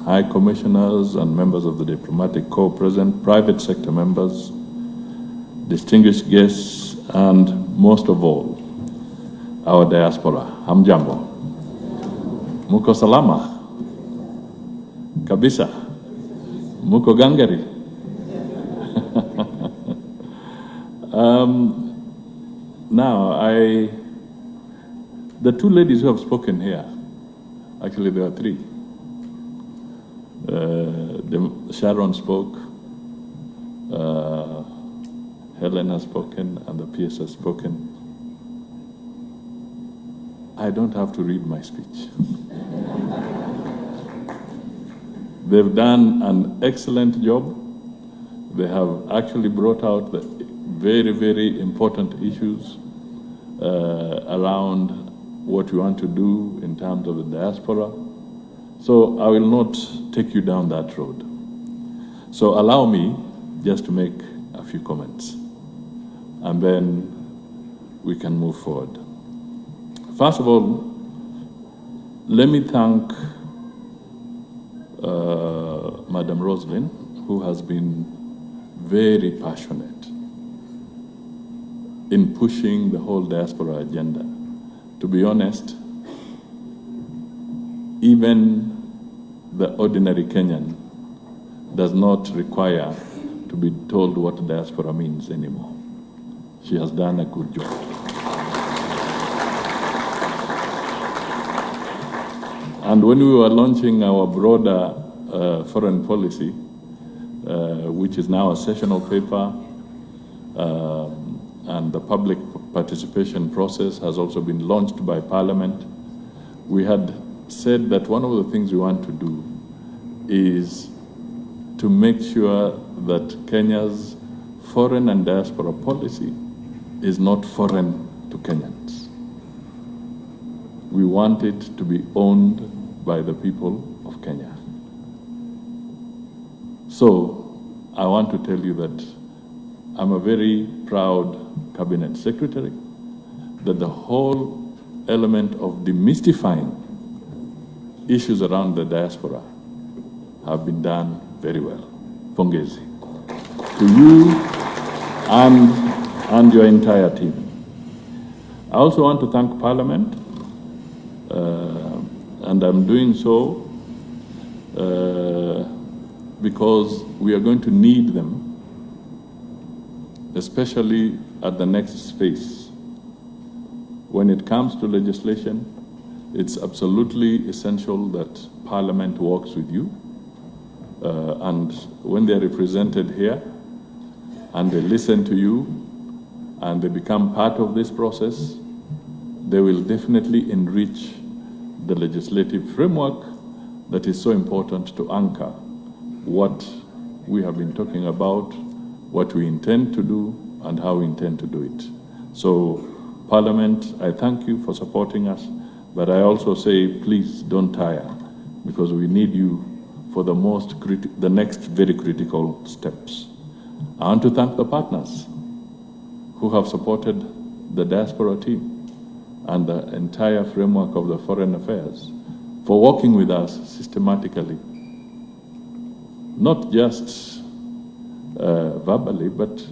High Commissioners and members of the Diplomatic Corps present, private sector members, distinguished guests, and most of all, our diaspora. Hamjambo. Muko salama. Kabisa. Muko gangari. Now, the two ladies who have spoken here, actually there are three. Sharon spoke, Helen has spoken, and the PS has spoken. I don't have to read my speech. They've done an excellent job. They have actually brought out the very, very important issues around what we want to do in terms of the diaspora. So I will not take you down that road. So allow me just to make a few comments, and then we can move forward. First of all, let me thank Madam Roslyn, who has been very passionate in pushing the whole diaspora agenda. To be honest, even the ordinary Kenyan does not require to be told what diaspora means anymore. She has done a good job. And when we were launching our broader foreign policy, which is now a sessional paper, and the public participation process has also been launched by Parliament, we had said that one of the things we want to do is to make sure that Kenya's foreign and diaspora policy is not foreign to Kenyans. We want it to be owned by the people of Kenya. So I want to tell you that I'm a very proud Cabinet Secretary, that the whole element of demystifying issues around the diaspora have been done very well. Pongezi. To you and your entire team. I also want to thank Parliament, and I'm doing so because we are going to need them, especially at the next phase. When it comes to legislation, it's absolutely essential that Parliament works with you. And when they're represented here and they listen to you and they become part of this process, they will definitely enrich the legislative framework that is so important to anchor what we have been talking about, what we intend to do, and how we intend to do it. So, Parliament, I thank you for supporting us, but I also say, please don't tire, because we need you for the next very critical steps. I want to thank the partners. who have supported the diaspora team and the entire framework of the foreign affairs for working with us systematically. Not just verbally, but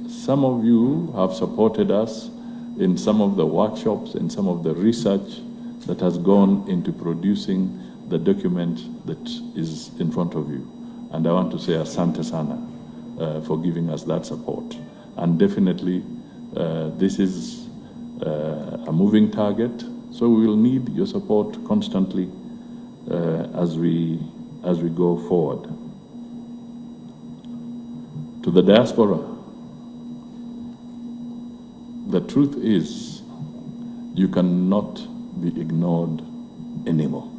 some of you have supported us in some of the workshops, in some of the research that has gone into producing the document that is in front of you. And I want to say asante sana for giving us that support. And definitely, this is a moving target, so we will need your support constantly as we go forward. To the diaspora, the truth is you cannot be ignored anymore.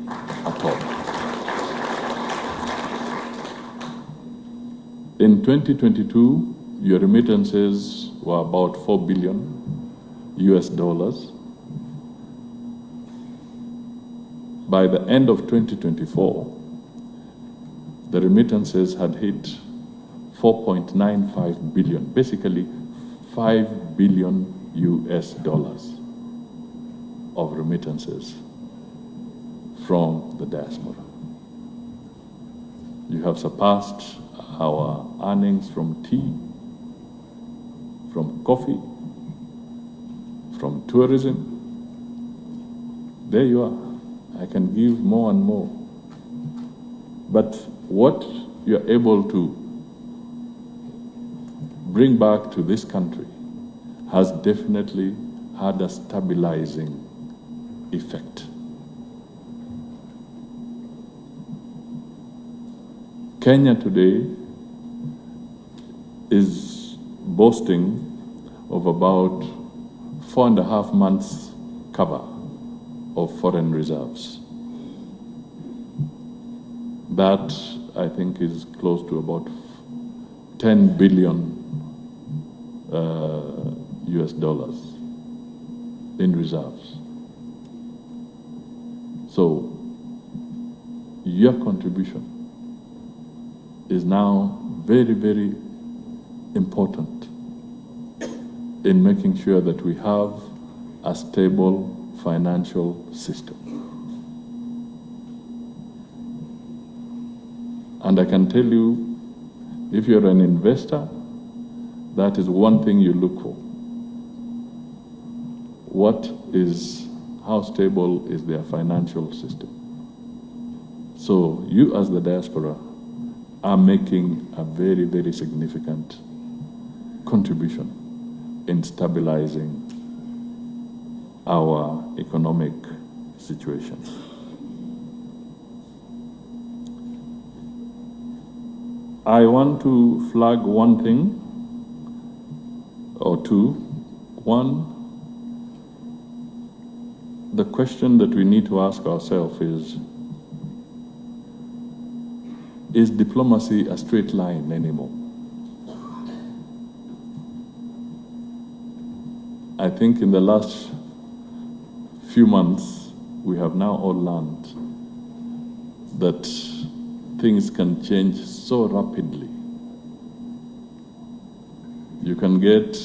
At all. In 2022, your remittances were about $4 billion US dollars. By the end of 2024, the remittances had hit 4.95 billion, basically 5 billion US dollars of remittances from the diaspora. You have surpassed our earnings from tea, from coffee, from tourism. There you are. I can give more and more. But what you're able to bring back to this country has definitely had a stabilizing effect. Kenya today is boasting of about 4.5 months cover of foreign reserves. That, I think, is close to about 10 billion US dollars in reserves. So, your contribution is now very, very important in making sure that we have a stable financial system. And I can tell you, if you're an investor, that is one thing you look for. How stable is their financial system? So you as the diaspora are making a very, very significant contribution in stabilizing our economic situation. I want to flag one thing or two. One, the question that we need to ask ourselves is diplomacy a straight line anymore? I think in the last few months, we have now all learned that things can change so rapidly. You can get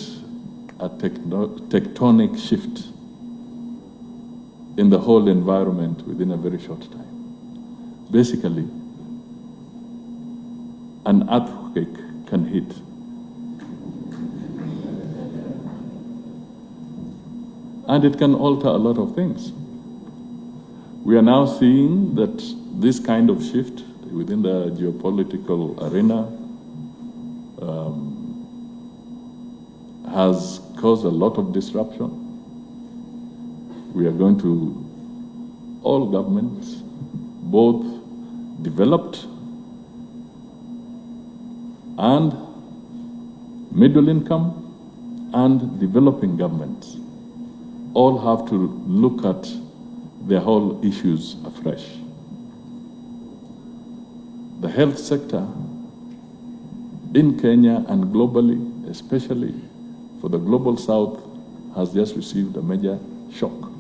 a tectonic shift in the whole environment within a very short time. Basically, an earthquake can hit. And it can alter a lot of things. We are now seeing that this kind of shift within the geopolitical arena has caused a lot of disruption. We are going to, all governments, both developed and middle income and developing governments, all have to look at their whole issues afresh. The health sector in Kenya and globally, especially for the global south, has just received a major shock.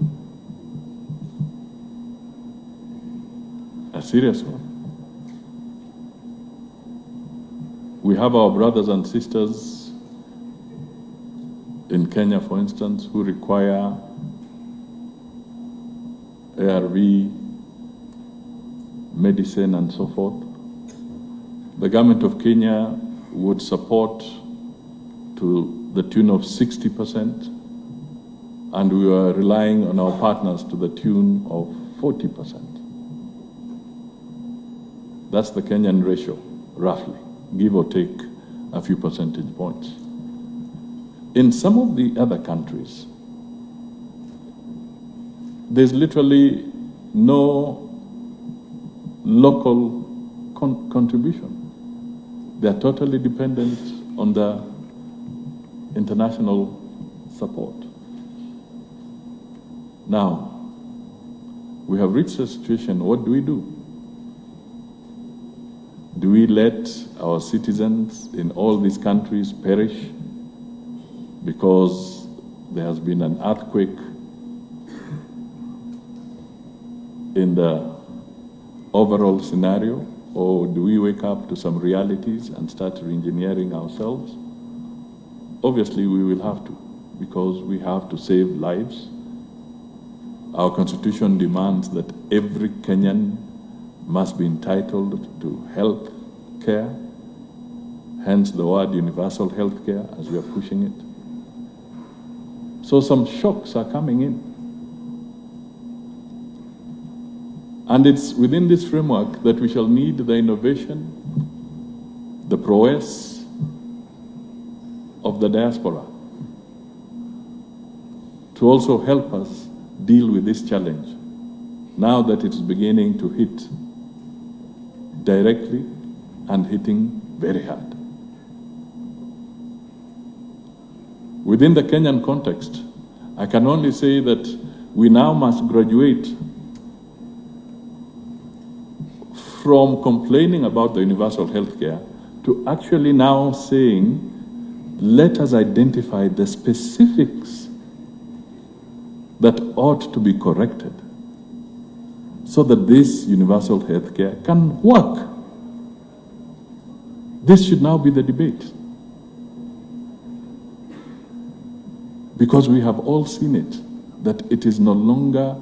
A serious one. We have our brothers and sisters in Kenya, for instance, who require ARV, medicine, and so forth. The government of Kenya would support to the tune of 60%, and we are relying on our partners to the tune of 40%. That's the Kenyan ratio, roughly, give or take a few percentage points. In some of the other countries, there's literally no local contribution. They're totally dependent on the international support. Now, we have reached a situation, what do we do? Do we let our citizens in all these countries perish because there has been an earthquake in the overall scenario? Or do we wake up to some realities and start re-engineering ourselves? Obviously, we will have to, because we have to save lives. Our constitution demands that every Kenyan must be entitled to health care, hence the word universal health care as we are pushing it. So some shocks are coming in. And it's within this framework that we shall need the innovation, the prowess of the diaspora to also help us deal with this challenge now that it's beginning to hit directly and hitting very hard. Within the Kenyan context, I can only say that we now must graduate from complaining about the universal health care to actually now saying, let us identify the specifics that ought to be corrected so that this universal health care can work. This should now be the debate. Because we have all seen it, that it is no longer,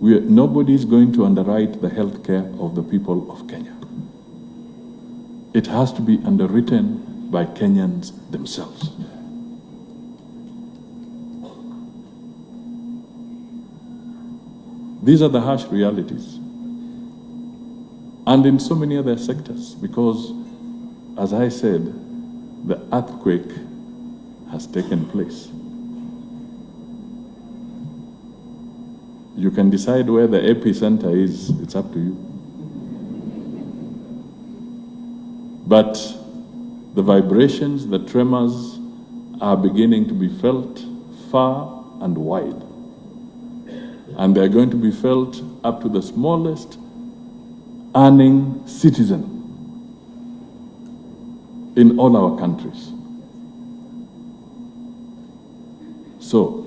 nobody is going to underwrite the health care of the people of Kenya. It has to be underwritten by Kenyans themselves. These are the harsh realities. And in so many other sectors, because, as I said, the earthquake has taken place. You can decide where the epicenter is, it's up to you. But the vibrations, the tremors are beginning to be felt far and wide. And they're going to be felt up to the smallest earning citizen in all our countries. So,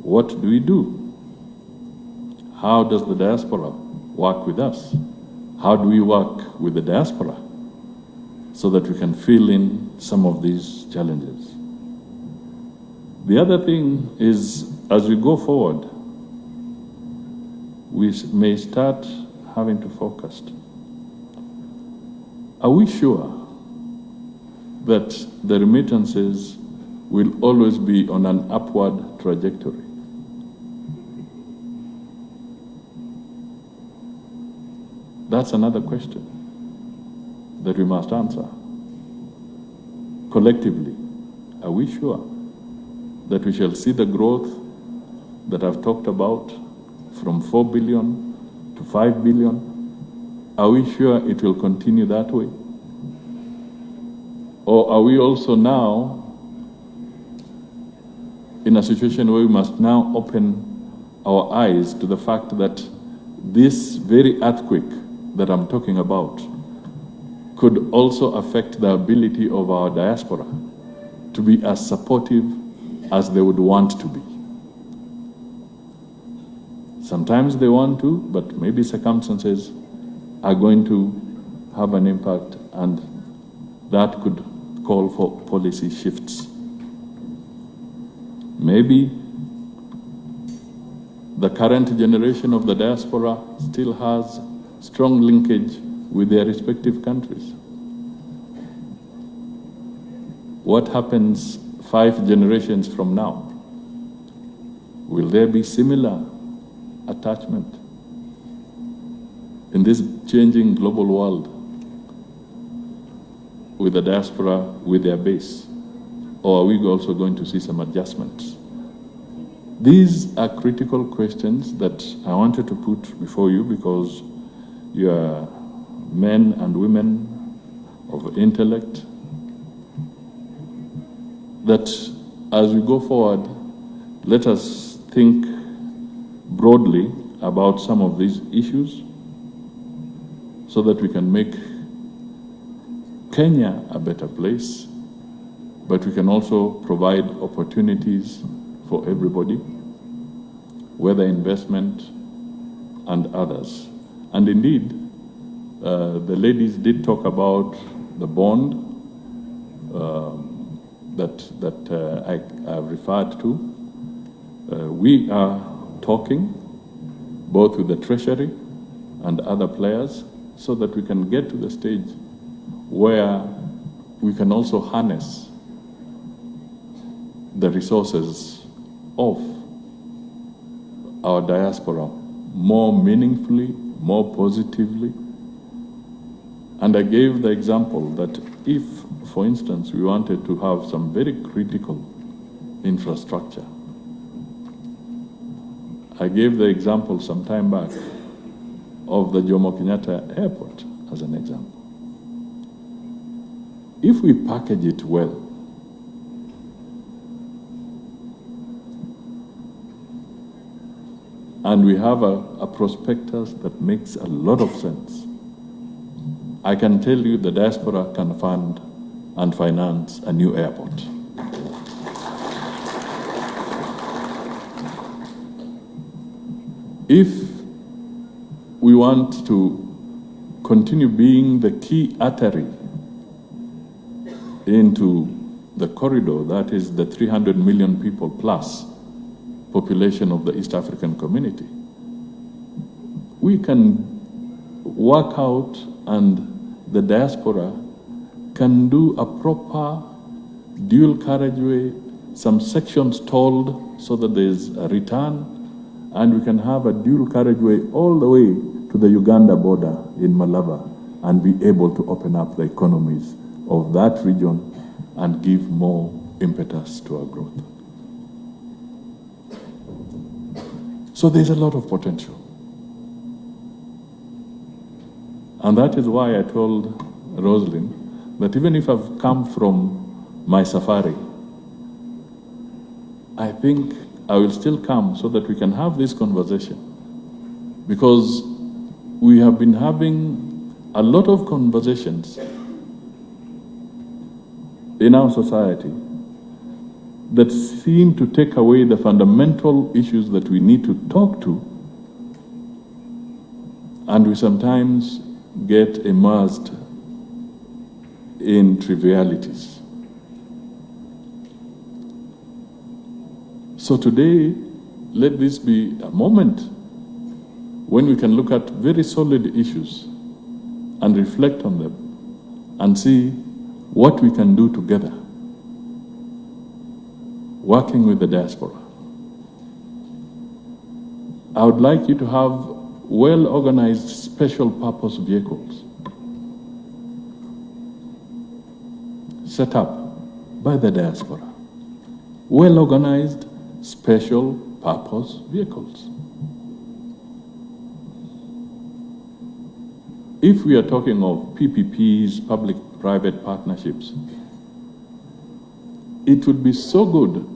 what do we do? How does the diaspora work with us? How do we work with the diaspora so that we can fill in some of these challenges? The other thing is, as we go forward, we may start having to focus. Are we sure that the remittances will always be on an upward trajectory? That's another question that we must answer. Collectively, are we sure that we shall see the growth that I've talked about from 4 billion to 5 billion? Are we sure it will continue that way? Or are we also now in a situation where we must now open our eyes to the fact that this very earthquake that I'm talking about could also affect the ability of our diaspora to be as supportive as they would want to be? Sometimes they want to, but maybe circumstances are going to have an impact and that could call for policy shifts. Maybe the current generation of the diaspora still has strong linkage with their respective countries. What happens 5 generations from now? Will there be similar attachment in this changing global world with the diaspora, with their base? Or are we also going to see some adjustments? These are critical questions that I wanted to put before you because you are men and women of intellect, that as we go forward, let us think broadly about some of these issues so that we can make Kenya a better place, but we can also provide opportunities for everybody, whether investment and others. And indeed, the ladies did talk about the bond that I referred to. We are talking both with the Treasury and other players so that we can get to the stage where we can also harness the resources of our diaspora more meaningfully, more positively. And I gave the example that if, for instance, we wanted to have some very critical infrastructure, I gave the example some time back of the Jomo Kenyatta Airport as an example. If we package it well, and we have a prospectus that makes a lot of sense, I can tell you the diaspora can fund and finance a new airport. If we want to continue being the key artery into the corridor, that is the 300 million people plus population of the East African community, we can work out and the diaspora can do a proper dual carriageway, some sections tolled so that there's a return, and we can have a dual carriageway all the way to the Uganda border in Malaba and be able to open up the economies of that region and give more impetus to our growth. So there's a lot of potential. And that is why I told Rosalind that even if I've come from my safari, I think I will still come so that we can have this conversation. Because we have been having a lot of conversations in our society that seem to take away the fundamental issues that we need to talk to, and we sometimes get immersed in trivialities. So today, let this be a moment when we can look at very solid issues and reflect on them and see what we can do together, working with the diaspora. I would like you to have well-organized special purpose vehicles set up by the diaspora. Well-organized special purpose vehicles. If we are talking of PPPs, public-private partnerships, it would be so good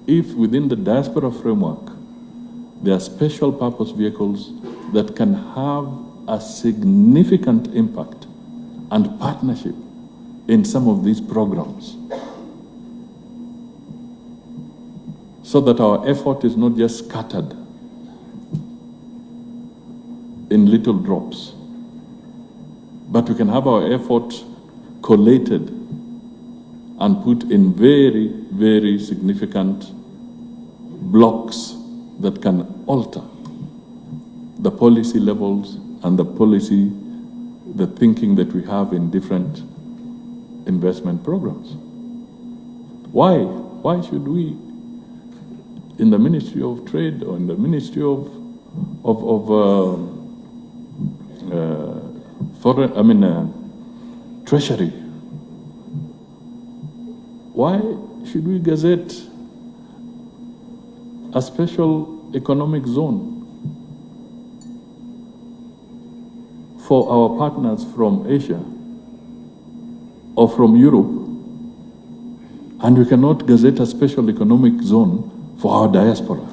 if within the diaspora framework there are special purpose vehicles that can have a significant impact and partnership in some of these programs, so that our effort is not just scattered in little drops, but we can have our effort collated and put in very, very significant blocks that can alter the policy levels and the thinking that we have in different investment programs. Why should we, in the Ministry of Trade or in the Ministry of Treasury, why should we gazette a special economic zone for our partners from Asia or from Europe, and we cannot gazette a special economic zone for our diaspora?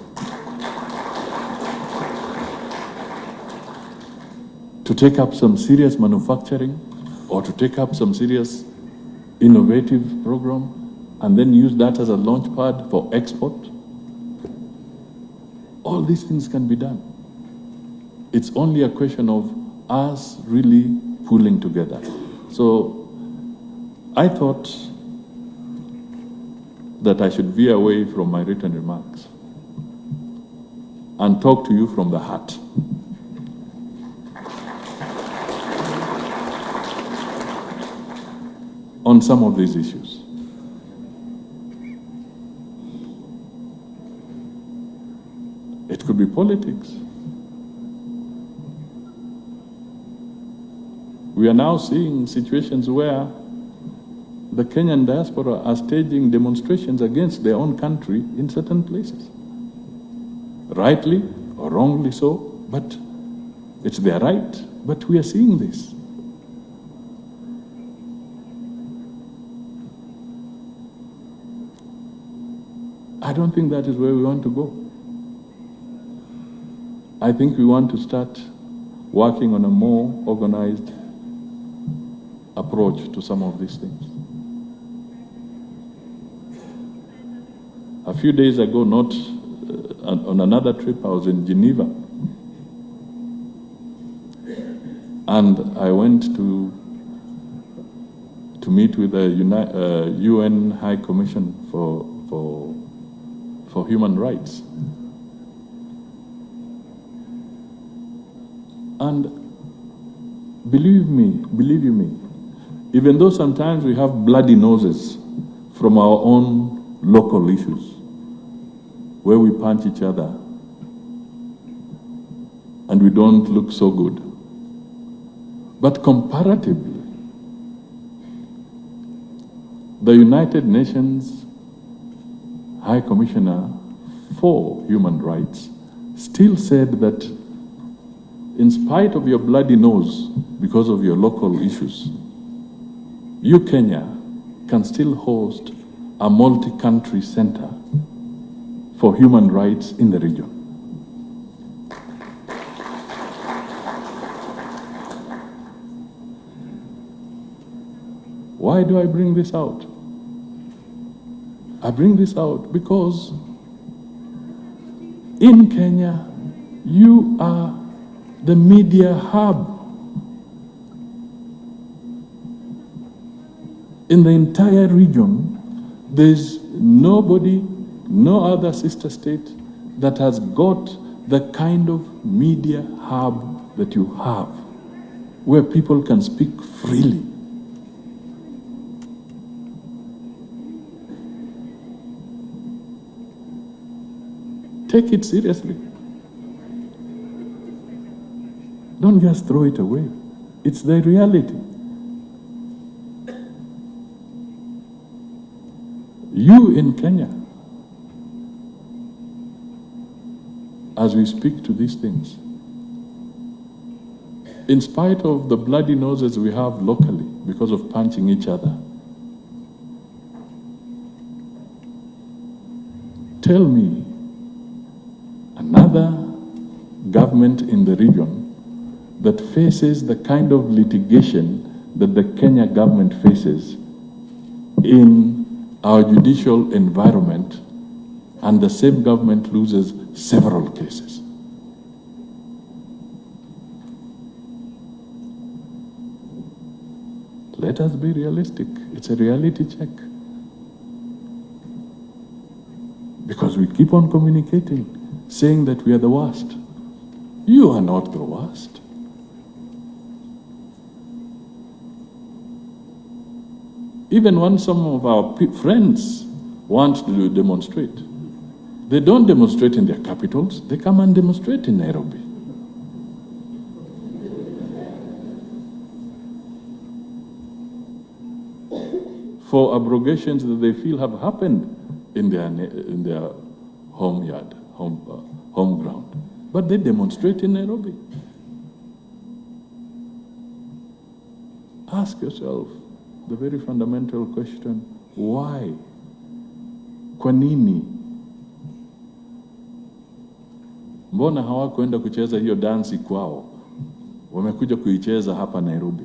To take up some serious manufacturing or to take up some serious innovative program and then use that as a launch pad for export. All these things can be done. It's only a question of us really pulling together. So I thought that I should veer away from my written remarks and talk to you from the heart. On some of these issues. It could be politics. We are now seeing situations where the Kenyan diaspora are staging demonstrations against their own country in certain places. Rightly or wrongly so, but it's their right. But we are seeing this. I don't think that is where we want to go. I think we want to start working on a more organized approach to some of these things. A few days ago, not on another trip, I was in Geneva. And I went to meet with the UN High Commission for Human Rights. And believe you me, even though sometimes we have bloody noses from our own local issues, where we punch each other and we don't look so good, but comparatively, the United Nations High Commissioner for Human Rights still said that in spite of your bloody nose because of your local issues, you, Kenya, can still host a multi-country center for human rights in the region. Why do I bring this out? I bring this out because in Kenya, you are the media hub. In the entire region, there's nobody, no other sister state that has got the kind of media hub that you have, where people can speak freely. Take it seriously. Don't just throw it away. It's the reality. You in Kenya, as we speak to these things, in spite of the bloody noses we have locally because of punching each other, tell me another government in the region that faces the kind of litigation that the Kenya government faces in our judicial environment, and the same government loses several cases. Let us be realistic. It's a reality check. Because we keep on communicating, saying that we are the worst. You are not the worst. Even when some of our friends want to demonstrate, they don't demonstrate in their capitals, they come and demonstrate in Nairobi. For abrogations that they feel have happened in their home ground. But they demonstrate in Nairobi. Ask yourself the very fundamental question, why? Kwa nini? Mbona hawakwenda kucheza hiyo dansi kwao? Wamekuja kuicheza hapa Nairobi.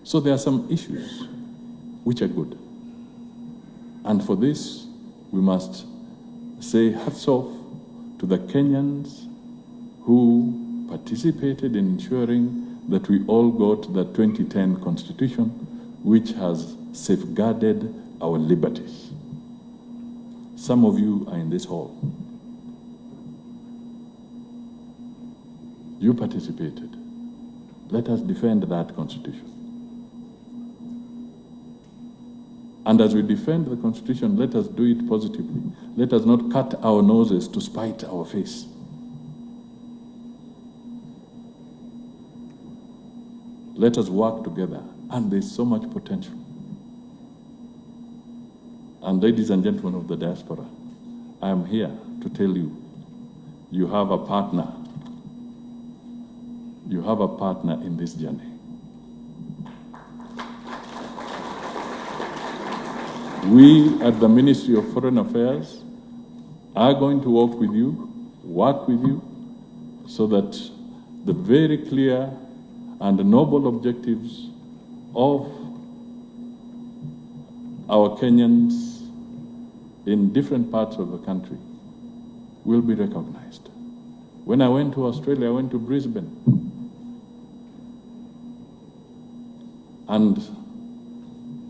So there are some issues which are good. And for this, we must say hats off to the Kenyans who participated in ensuring that we all got the 2010 Constitution, which has safeguarded our liberties. Some of you are in this hall. You participated. Let us defend that Constitution. And as we defend the Constitution, let us do it positively. Let us not cut our noses to spite our face. Let us work together, and there's so much potential. And ladies and gentlemen of the diaspora, I am here to tell you, you have a partner. You have a partner in this journey. We at the Ministry of Foreign Affairs are going to work with you, so that the very clear and noble objectives of our Kenyans in different parts of the country will be recognized. When I went to Australia, I went to Brisbane. And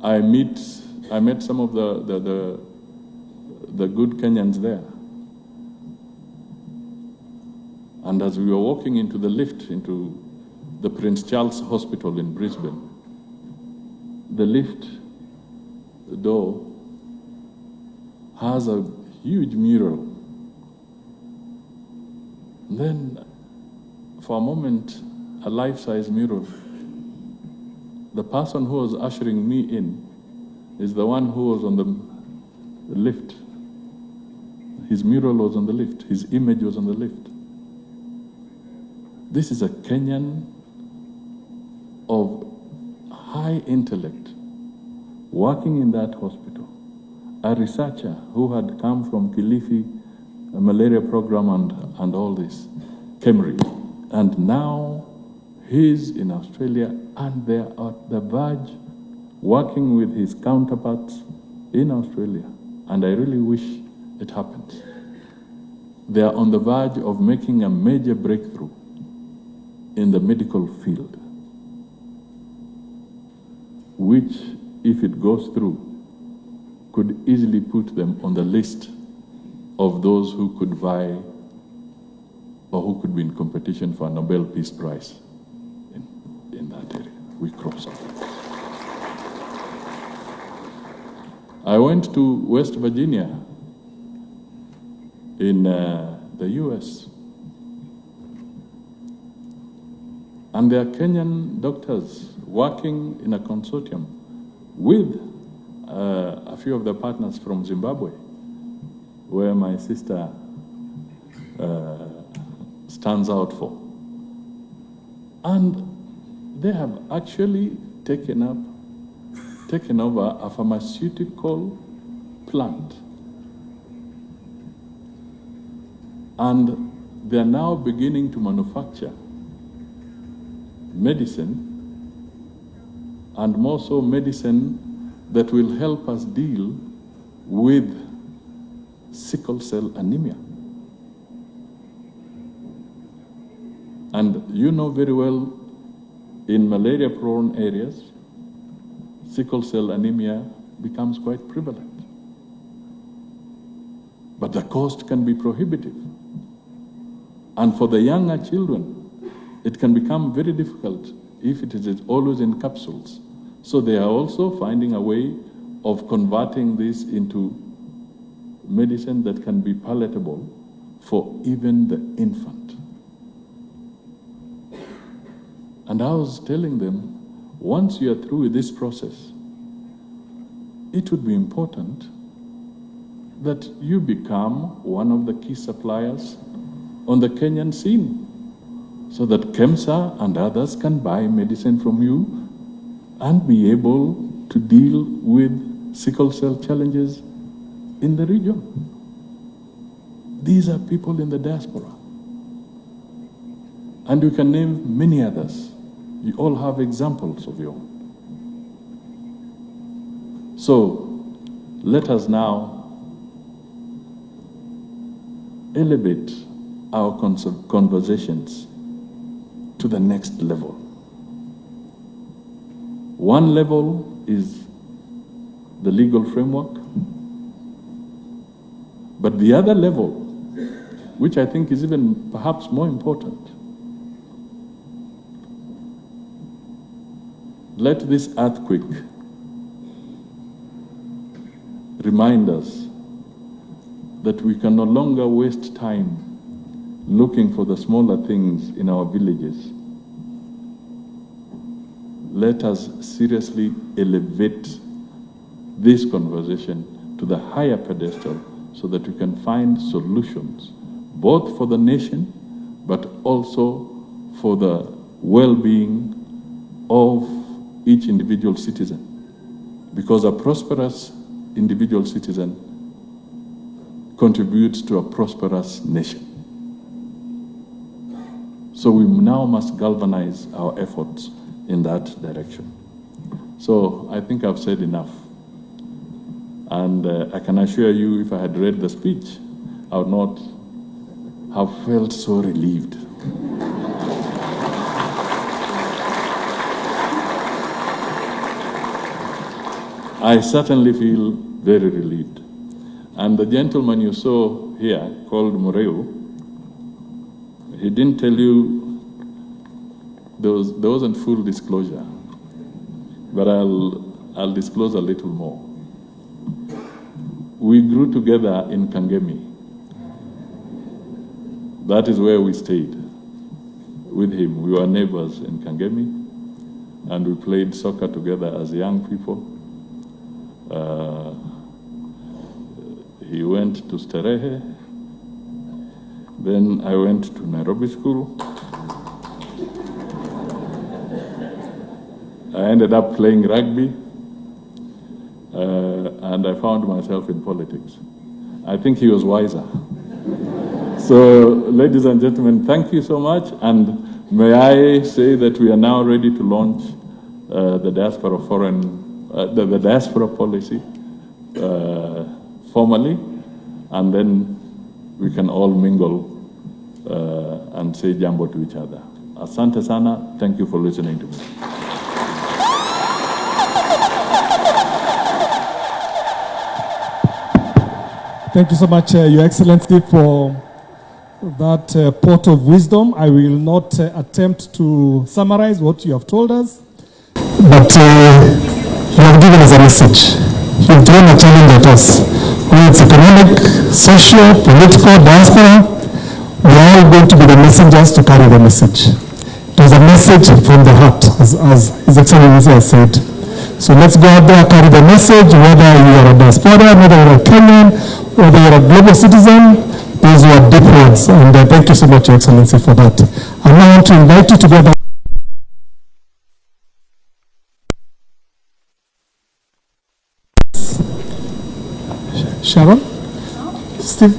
I met some of the good Kenyans there. And as we were walking into the lift, into the Prince Charles Hospital in Brisbane, the lift door has a huge mural. And then, for a moment, a life-size mural. The person who was ushering me in is the one who was on the lift. His mural was on the lift. His image was on the lift. This is a Kenyan of high intellect working in that hospital. A researcher who had come from Kilifi, a malaria program and all this, Kemri. And now he's in Australia, and they're at the verge working with his counterparts in Australia. And I really wish it happens. They are on the verge of making a major breakthrough in the medical field, which, if it goes through, could easily put them on the list of those who could vie or who could be in competition for a Nobel Peace Prize in that area. We cross our fingers. I went to West Virginia in the US, and there are Kenyan doctors working in a consortium with a few of the partners from Zimbabwe, where my sister stands out for. And they have actually taken over a pharmaceutical plant. And they are now beginning to manufacture medicine, and more so medicine that will help us deal with sickle cell anemia. And you know very well, in malaria-prone areas, sickle cell anemia becomes quite prevalent. But the cost can be prohibitive. And for the younger children, it can become very difficult if it is always in capsules. So they are also finding a way of converting this into medicine that can be palatable for even the infant. And I was telling them, once you are through with this process, it would be important that you become one of the key suppliers on the Kenyan scene, so that KEMSA and others can buy medicine from you and be able to deal with sickle cell challenges in the region. These are people in the diaspora. And you can name many others. You all have examples of your own. So let us now elevate our conversations to the next level. One level is the legal framework, but the other level, which I think is even perhaps more important, let this earthquake remind us that we can no longer waste time looking for the smaller things in our villages. Let us seriously elevate this conversation to the higher pedestal so that we can find solutions, both for the nation, but also for the well-being of each individual citizen. Because a prosperous individual citizen contributes to a prosperous nation. So we now must galvanize our efforts in that direction. So I think I've said enough. And I can assure you, if I had read the speech, I would not have felt so relieved. I certainly feel very relieved. And the gentleman you saw here, called Moreo, he didn't tell you, there wasn't full disclosure, but I'll disclose a little more. We grew together in Kangemi. That is where we stayed with him. We were neighbors in Kangemi, and we played soccer together as young people. He went to Starehe, then I went to Nairobi school. I ended up playing rugby, and I found myself in politics. I think he was wiser. So, ladies and gentlemen, thank you so much, and may I say that we are now ready to launch the diaspora the diaspora policy formally, and then we can all mingle and say jambo to each other. Asante sana. Thank you for listening to me. Thank you so much, Your Excellency, for that pot of wisdom. I will not attempt to summarize what you have told us, but you have given us a message. You have thrown a challenge at us. Whether it's economic, social, political, diaspora, we are all going to be the messengers to carry the message. It is a message from the heart, as His Excellency has said. So let's go out there, carry the message, whether you are a diaspora, whether you are a Kenyan, whether you are a global citizen. Those were deep words, and thank you so much, Your Excellency, for that. I now want to invite you to go back. Sharon? Steve?